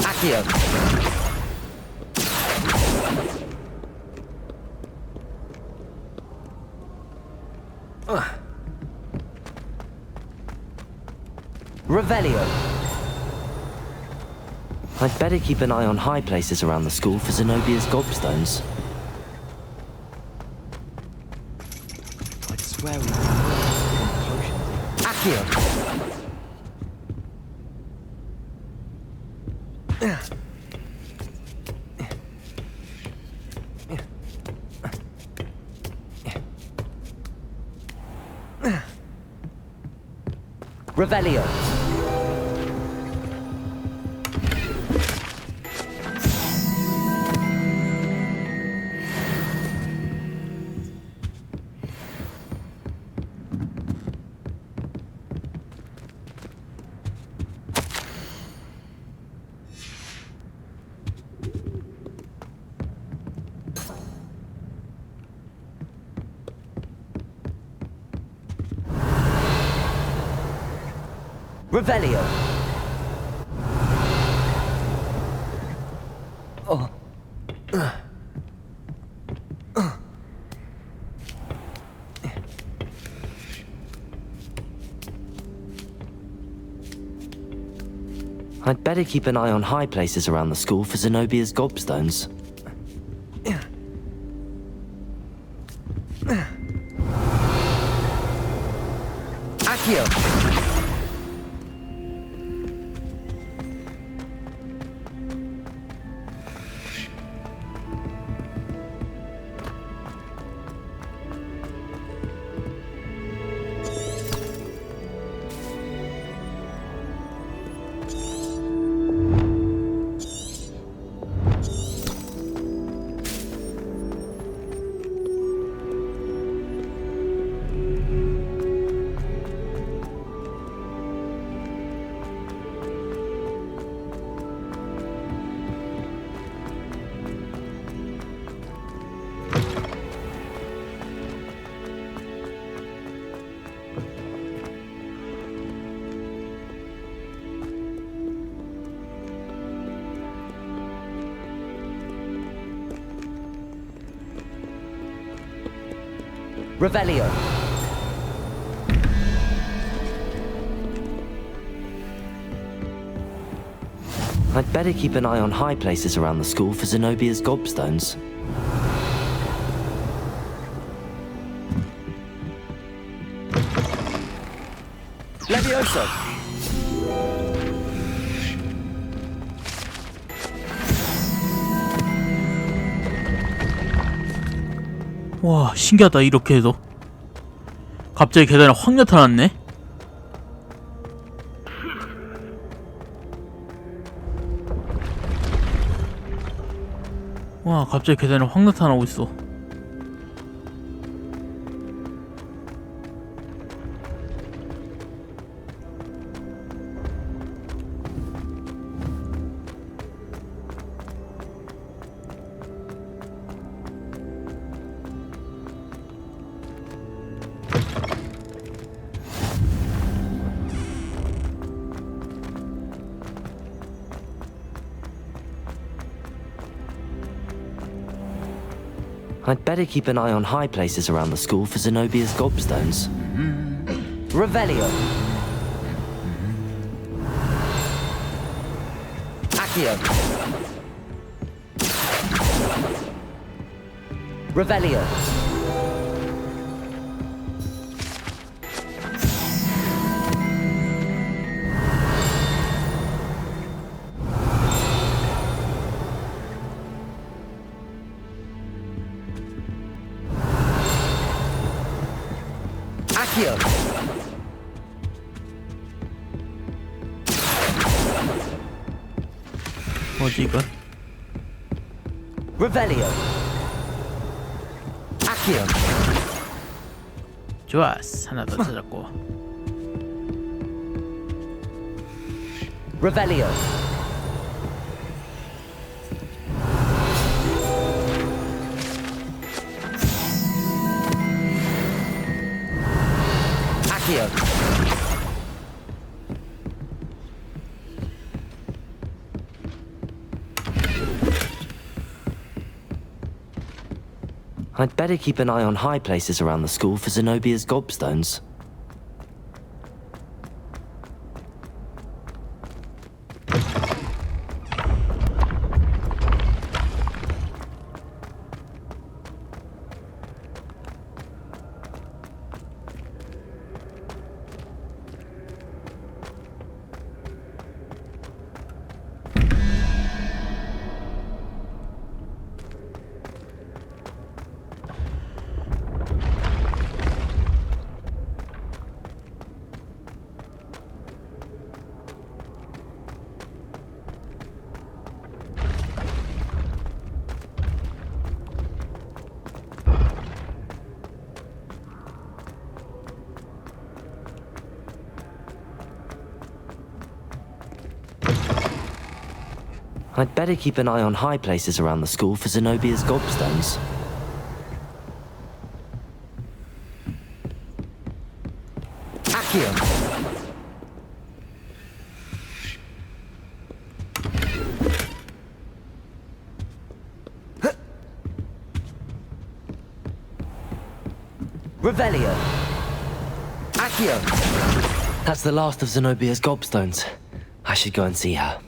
Accio! Revelio! I'd better keep an eye on high places around the school for Zenobia's gobstones. I'd swear we Accio! Revelio! Revelio! Oh. I'd better keep an eye on high places around the school for Zenobia's gobstones. Accio! Revelio. I'd better keep an eye on high places around the school for Zenobia's gobstones. Levioso! 와, 신기하다. 이렇게 해도 갑자기 계단에 확 나타났네. 와, 갑자기 계단에 확 나타나고 있어. I'd better keep an eye on high places around the school for Zenobia's gobstones. Revelio. Accio. Revelio. Accio. 뭐지 이거? Revelio. Accio. 좋았어. 하나 더 찾았고. Revelio. Accio. I'd better keep an eye on high places around the school for Zenobia's gobstones. I'd better keep an eye on high places around the school for Zenobia's gobstones. Accio. Revelio. Accio. That's the last of Zenobia's gobstones. I should go and see her.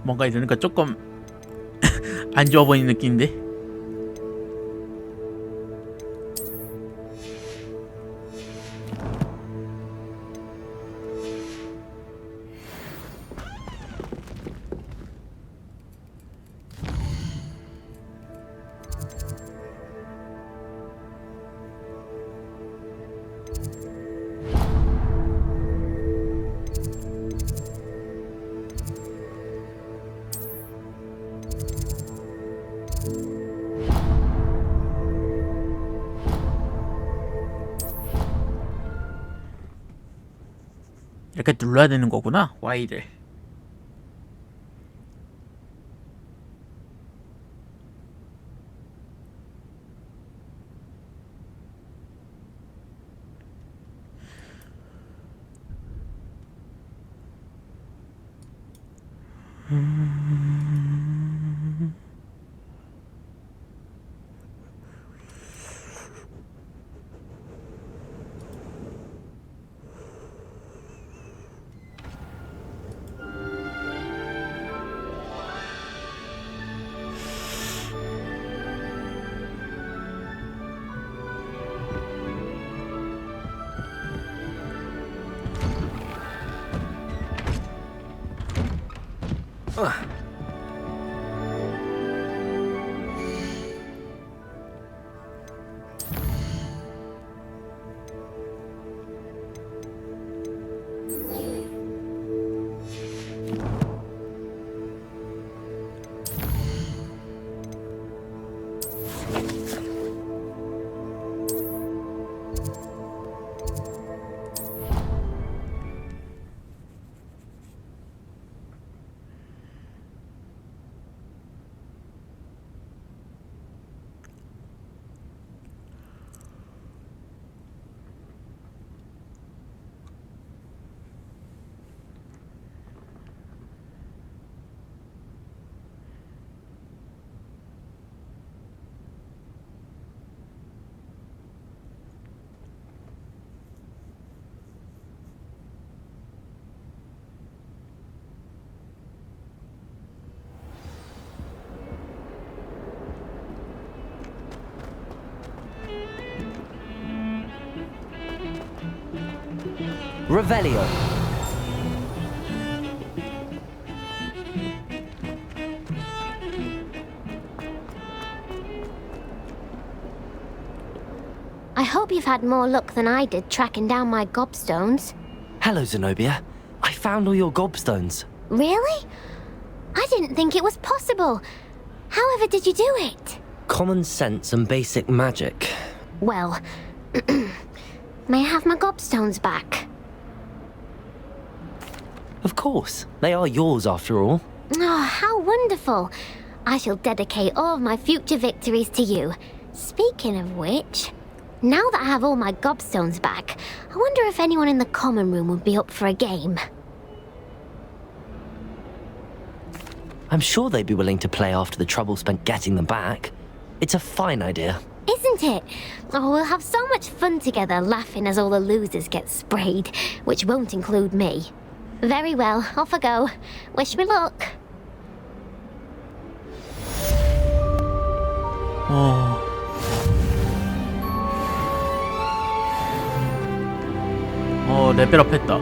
뭔가 이러니까 조금 안 좋아 보이는 느낌인데. 이렇게 눌러야 되는 거구나. Y를. Revelio. I hope you've had more luck than I did tracking down my gobstones. Hello, Zenobia. I found all your gobstones. Really? I didn't think it was possible. However did you do it? Common sense and basic magic. Well, may I have my gobstones back? Of course. They are yours after all. Oh, how wonderful. I shall dedicate all of my future victories to you. Speaking of which, now that I have all my gobstones back, I wonder if anyone in the common room would be up for a game. I'm sure they'd be willing to play after the trouble spent getting them back. It's a fine idea. Isn't it? Oh, we'll have so much fun together laughing as all the losers get sprayed, which won't include me. Very well, off I go. Wish me luck. 레벨업 했다.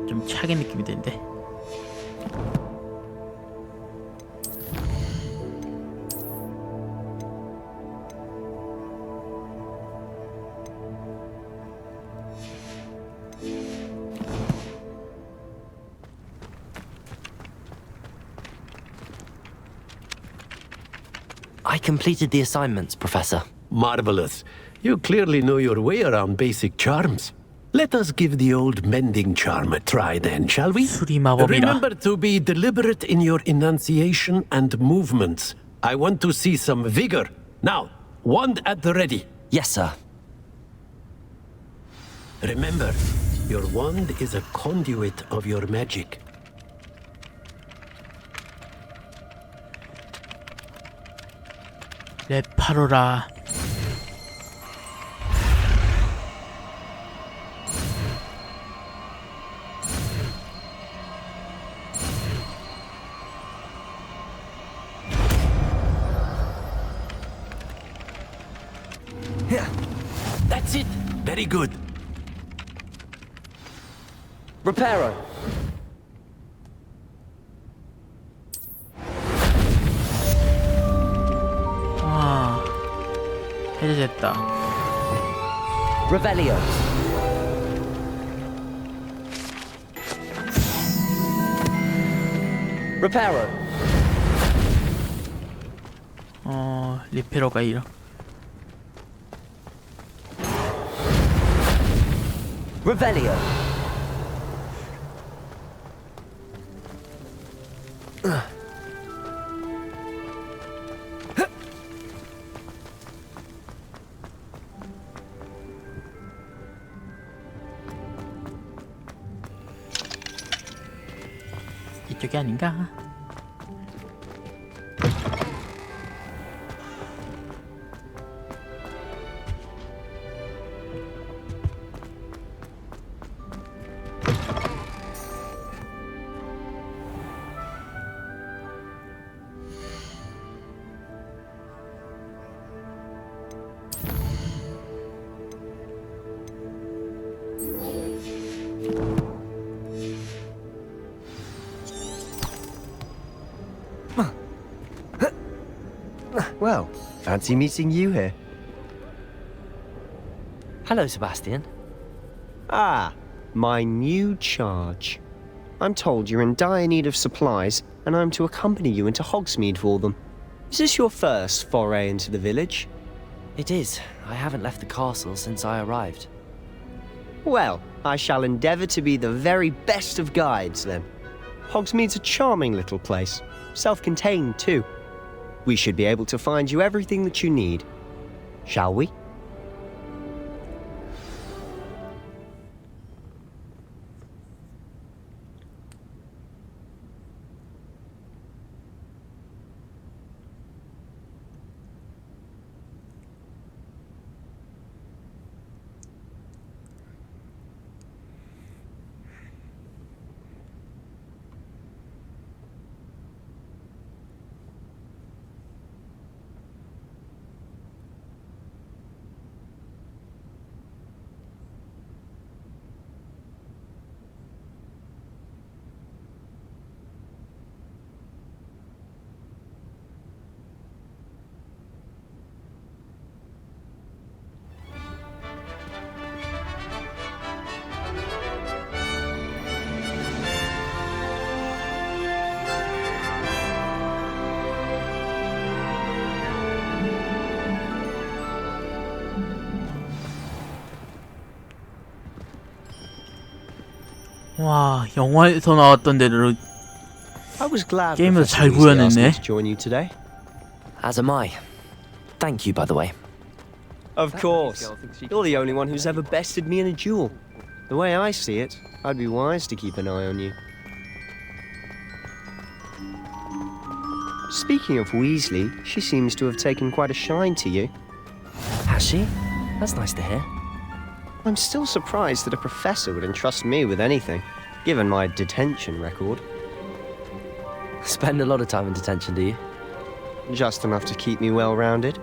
좀 차게 느낌이 드는데. I completed the assignments, Professor. Marvelous. You clearly know your way around basic charms. Let us give the old mending charm a try then, shall we? Remember to be deliberate in your enunciation and movements. I want to see some vigor. Now, wand at the ready. Yes, sir. Remember, your wand is a conduit of your magic. 레파로라. That's it. Very good. Reparo. 와, 해제됐다. Revelio. Reparo. 리페로가 이런. Revelio. 이쪽이 아닌가? Well, fancy meeting you here. Hello, Sebastian. Ah, my new charge. I'm told you're in dire need of supplies, and I'm to accompany you into Hogsmeade for them. Is this your first foray into the village? It is. I haven't left the castle since I arrived. Well, I shall endeavour to be the very best of guides, then. Hogsmeade's a charming little place, self-contained too. We should be able to find you everything that you need. Shall we? 와, 영화에서 나왔던 데로 I was glad 게임에서 Professor 잘 Weasley asked me 구현했네. to join you today. As am I. Thank you, by the way. Of course. You're the only one who's ever bested me in a duel. The way I see it, I'd be wise to keep an eye on you. Speaking of Weasley, she seems to have taken quite a shine to you. Has she? That's nice to hear. I'm still surprised that a professor would entrust me with anything, given my detention record. Spend a lot of time in detention, do you? Just enough to keep me well-rounded.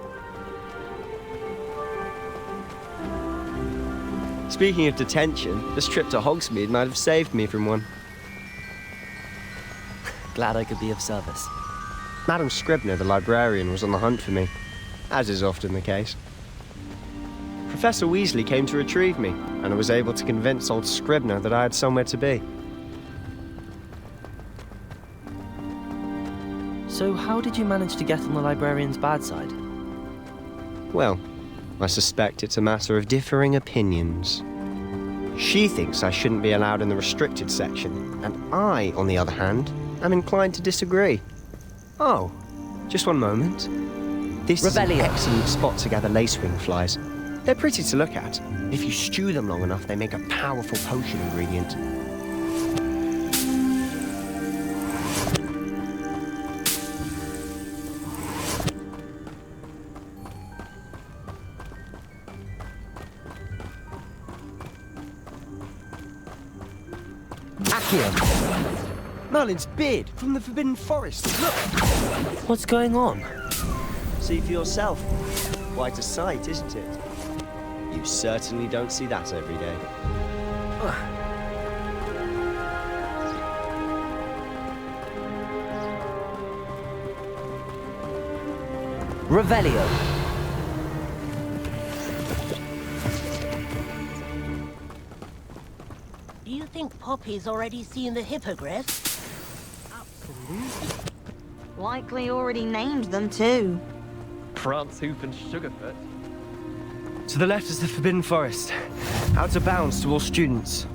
Speaking of detention, this trip to Hogsmeade might have saved me from one. Glad I could be of service. Madam Scribner, the librarian, was on the hunt for me, as is often the case. Professor Weasley came to retrieve me, and I was able to convince old Scribner that I had somewhere to be. So how did you manage to get on the librarian's bad side? Well, I suspect it's a matter of differing opinions. She thinks I shouldn't be allowed in the restricted section, and I, on the other hand, am inclined to disagree. Oh, just one moment. This is an excellent spot to gather lacewing flies. They're pretty to look at. If you stew them long enough, they make a powerful potion ingredient. Accio! Merlin's beard from the Forbidden Forest. Look! What's going on? See for yourself. Quite a sight, isn't it? You certainly don't see that every day. Revelio. Do you think Poppy's already seen the hippogriffs? Absolutely. Likely already named them too. Prance, Hoop, and Sugarfoot. To the left is the Forbidden Forest. Out of bounds to all students.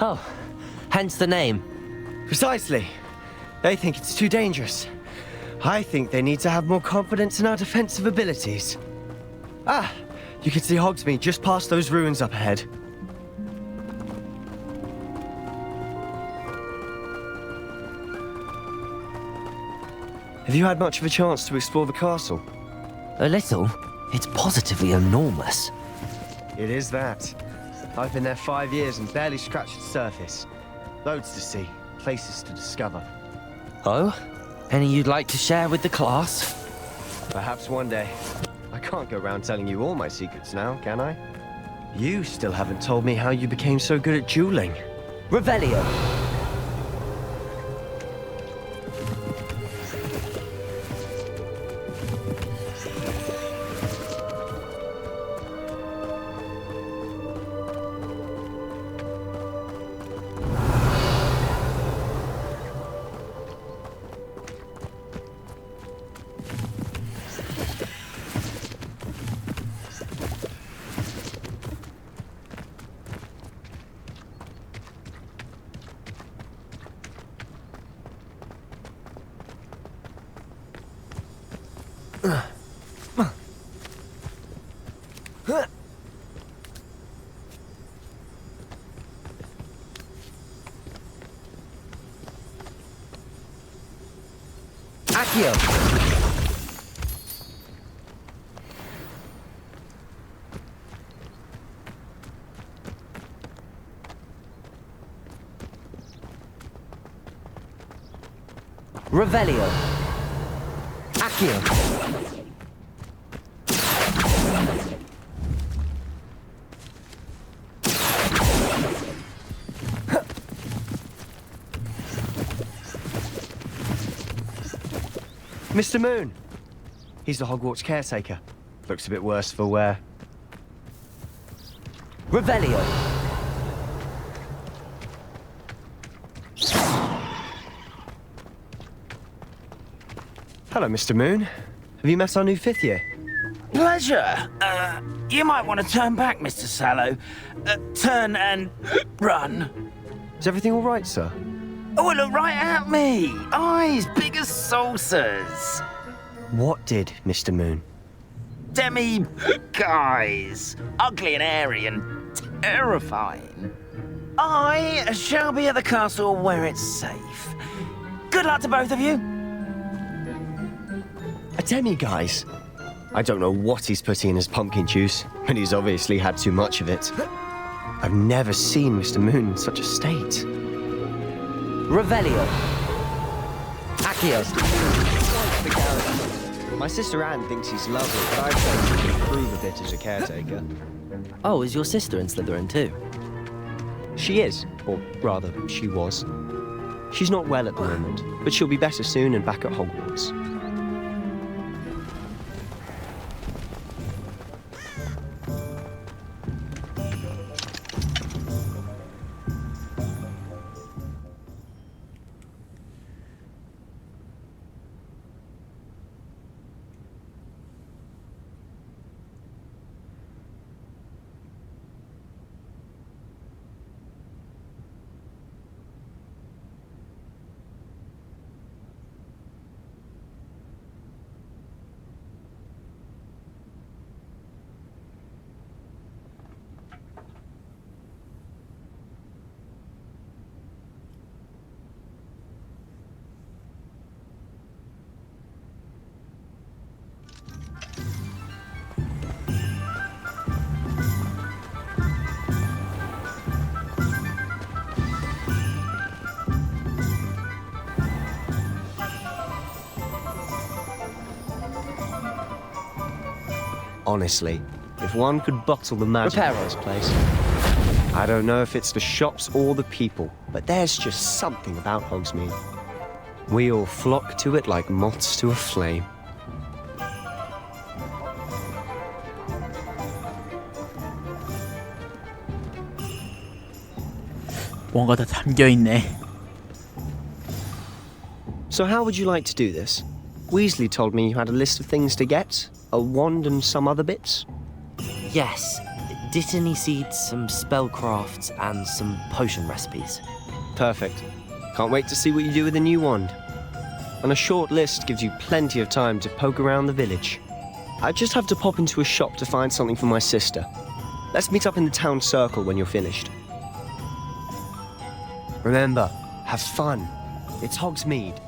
Oh, hence the name. Precisely. They think it's too dangerous. I think they need to have more confidence in our defensive abilities. Ah, you can see Hogsmeade just past those ruins up ahead. Have you had much of a chance to explore the castle? A little. It's positively enormous. It is that. I've been there 5 years and barely scratched the surface. Loads to see, places to discover. Oh? Any you'd like to share with the class? Perhaps one day. I can't go around telling you all my secrets now, can I? You still haven't told me how you became so good at dueling. Revelio. Accio! Revelio. Accio. Mr. Moon! He's the Hogwarts caretaker. Looks a bit worse for wear. Revelio. Hello, Mr. Moon. Have you met our new 5th year? Pleasure. You might want to turn back, Mr. Sallow. Turn and run. Is everything all right, sir? Oh, look right at me. Eyes big as saucers. What did, Mr. Moon? Guys. Ugly and airy and terrifying. I shall be at the castle where it's safe. Good luck to both of you. A demi-guise? I don't know what he's putting in his pumpkin juice, but he's obviously had too much of it. I've never seen Mr. Moon in such a state. Revelio. Accio. My sister Anne thinks he's lovely, but I've shown him to improve a bit as a caretaker. Oh, is your sister in Slytherin too? She is, or rather, she was. She's not well at the moment, but she'll be better soon and back at Hogwarts. Honestly, if one could bottle the magic of this place. I don't know if it's the shops or the people, but there's just something about Hogsmeade. We all flock to it like moths to a flame. 뭔가 다 잠겨있네. So how would you like to do this? Weasley told me you had a list of things to get, a wand and some other bits. Yes, Dittany seeds, some spellcrafts, and some potion recipes. Perfect. Can't wait to see what you do with the new wand. And a short list gives you plenty of time to poke around the village. I just have to pop into a shop to find something for my sister. Let's meet up in the town circle when you're finished. Remember, have fun. It's Hogsmeade.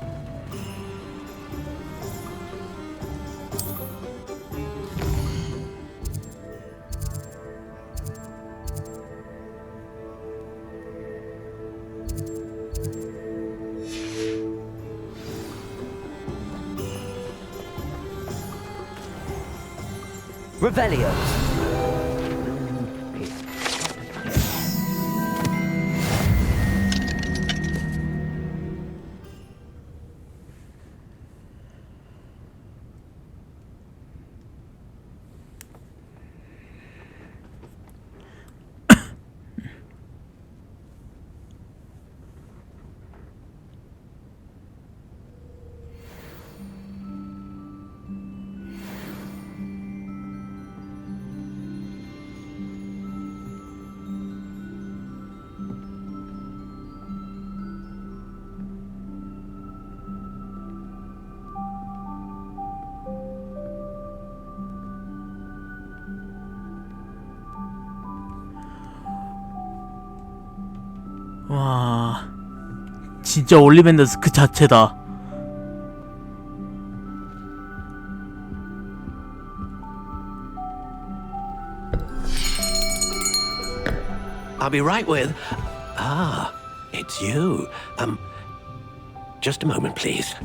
Revelio. 와, 진짜 올리벤더스 그 자체다. I'll be right with... Ah, it's you. Just a moment, please.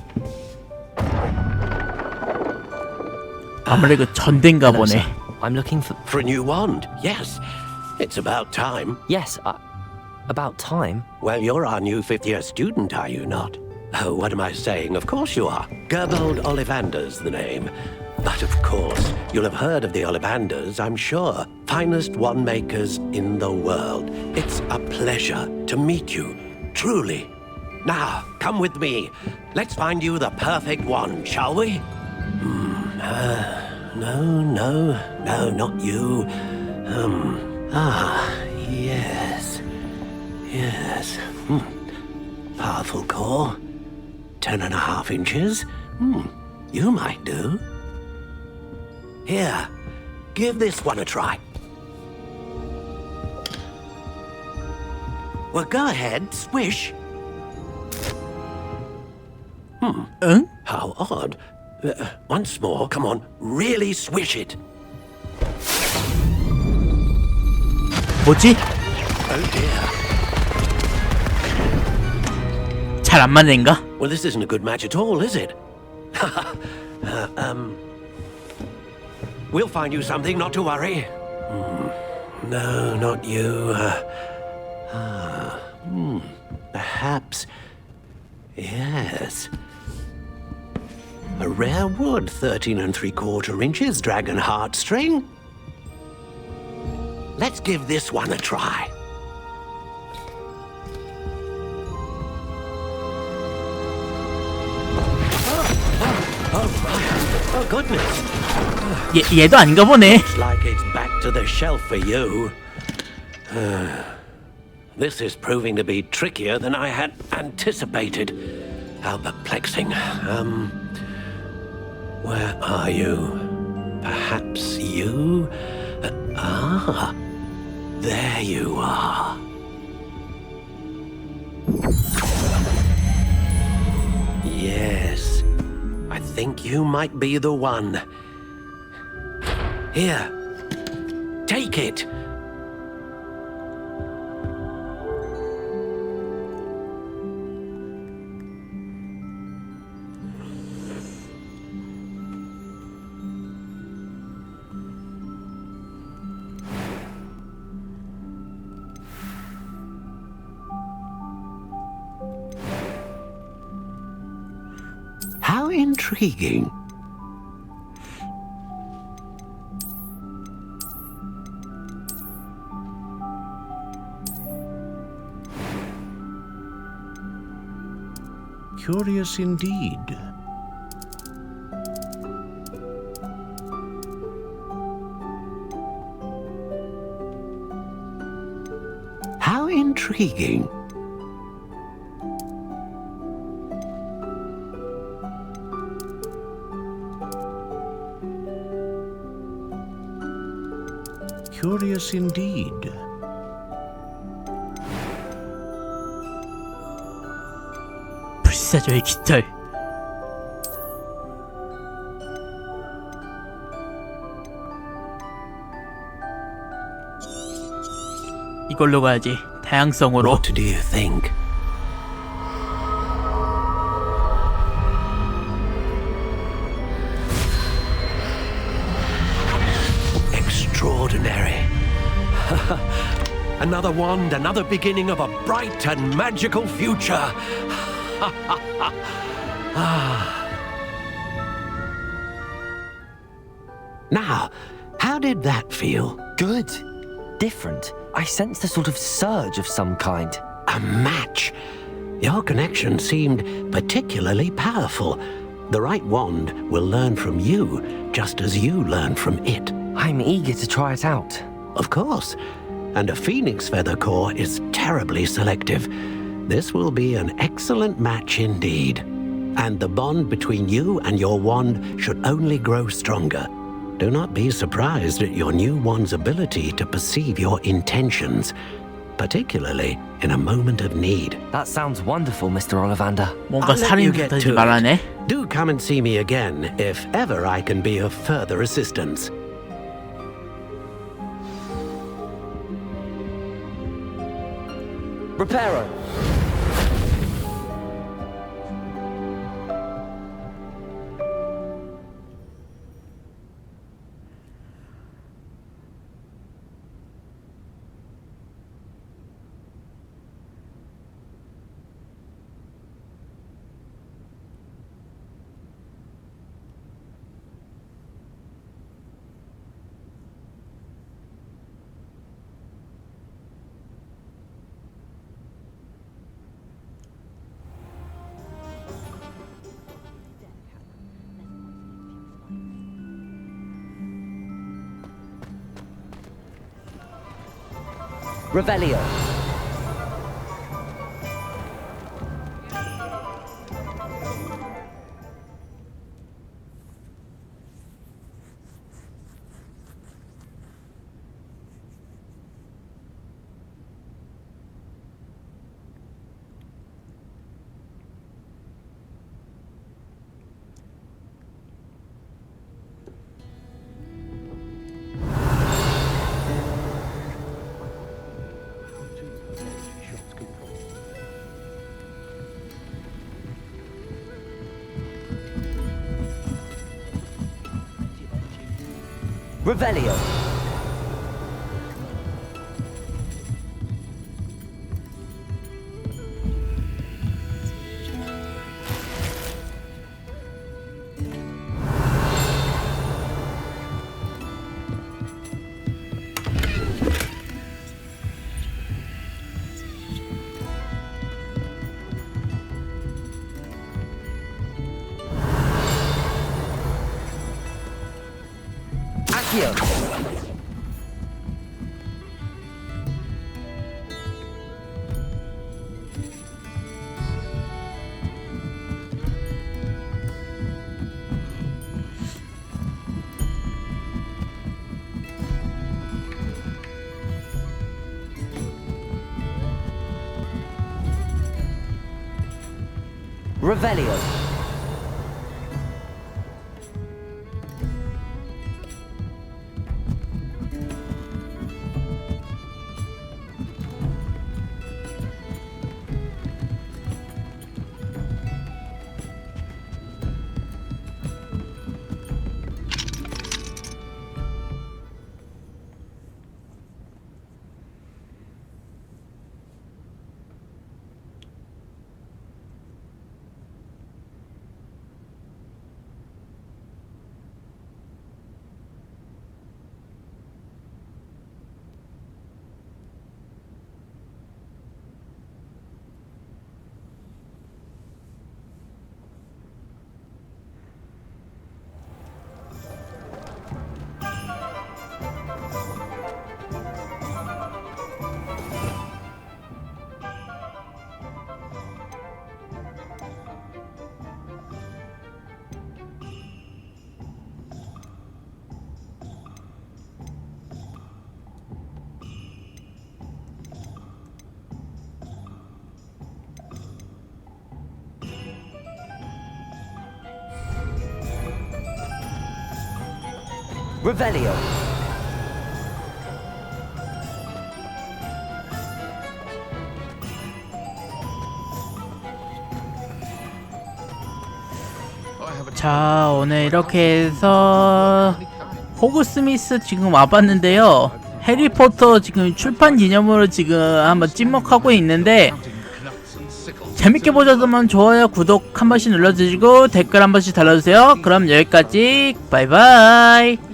아무래도 전대인가 보네. I'm looking for a new wand. Yes, it's about time. Yes, about time? Well, you're our new fifth-year student, are you not? Oh, what am I saying? Of course you are. Gerbold Ollivander's the name. But of course, you'll have heard of the Ollivanders, I'm sure. Finest wand makers in the world. It's a pleasure to meet you, truly. Now, come with me. Let's find you the perfect wand, shall we? No, not you. Yes. Powerful core. 10.5 inches. You might do. Here, give this one a try. Well, go ahead, swish. How odd. Once more, come on, really swish it. 뭐지? Oh dear. 잘 안 맞는가? Well, this isn't a good match at all, is it? We'll find you something, not to worry. No, not you. Perhaps. Yes. A rare wood, 13 3/4 inches, dragon heartstring. Let's give this one a try. Oh, goodness. 얘도 아닌가 보네. Looks like it's back to the shelf for you. This is proving to be trickier than I had anticipated. How perplexing. Where are you? Perhaps you? There you are. Yes, I think you might be the one. Here, take it. How intriguing. Curious indeed. How intriguing. Curious indeed. 불사조의 깃털. 이걸로 가야지. 다양성으로. What do you think? Extraordinary. Another wand, another beginning of a bright and magical future. Now, how did that feel? Good. Different. I sensed a sort of surge of some kind. A match. Your connection seemed particularly powerful. The right wand will learn from you, just as you learn from it. I'm eager to try it out. Of course. And a phoenix feather core is terribly selective. This will be an excellent match indeed. And the bond between you and your wand should only grow stronger. Do not be surprised at your new wand's ability to perceive your intentions, particularly in a moment of need. That sounds wonderful, Mr. Ollivander. 뭔가 살인 듯하지 말하네. Do come and see me again if ever I can be of further assistance. Reparo. Revelio. Revelio. Accio. Revelio. Revelio. 자, 오늘 이렇게 해서 호그스미스 지금 와봤는데요. 해리포터 지금 출판 기념으로 지금 한번 찍먹하고 있는데, 재밌게 보셨으면 좋아요, 구독 한 번씩 눌러주시고 댓글 한 번씩 달아주세요. 그럼 여기까지, 바이바이.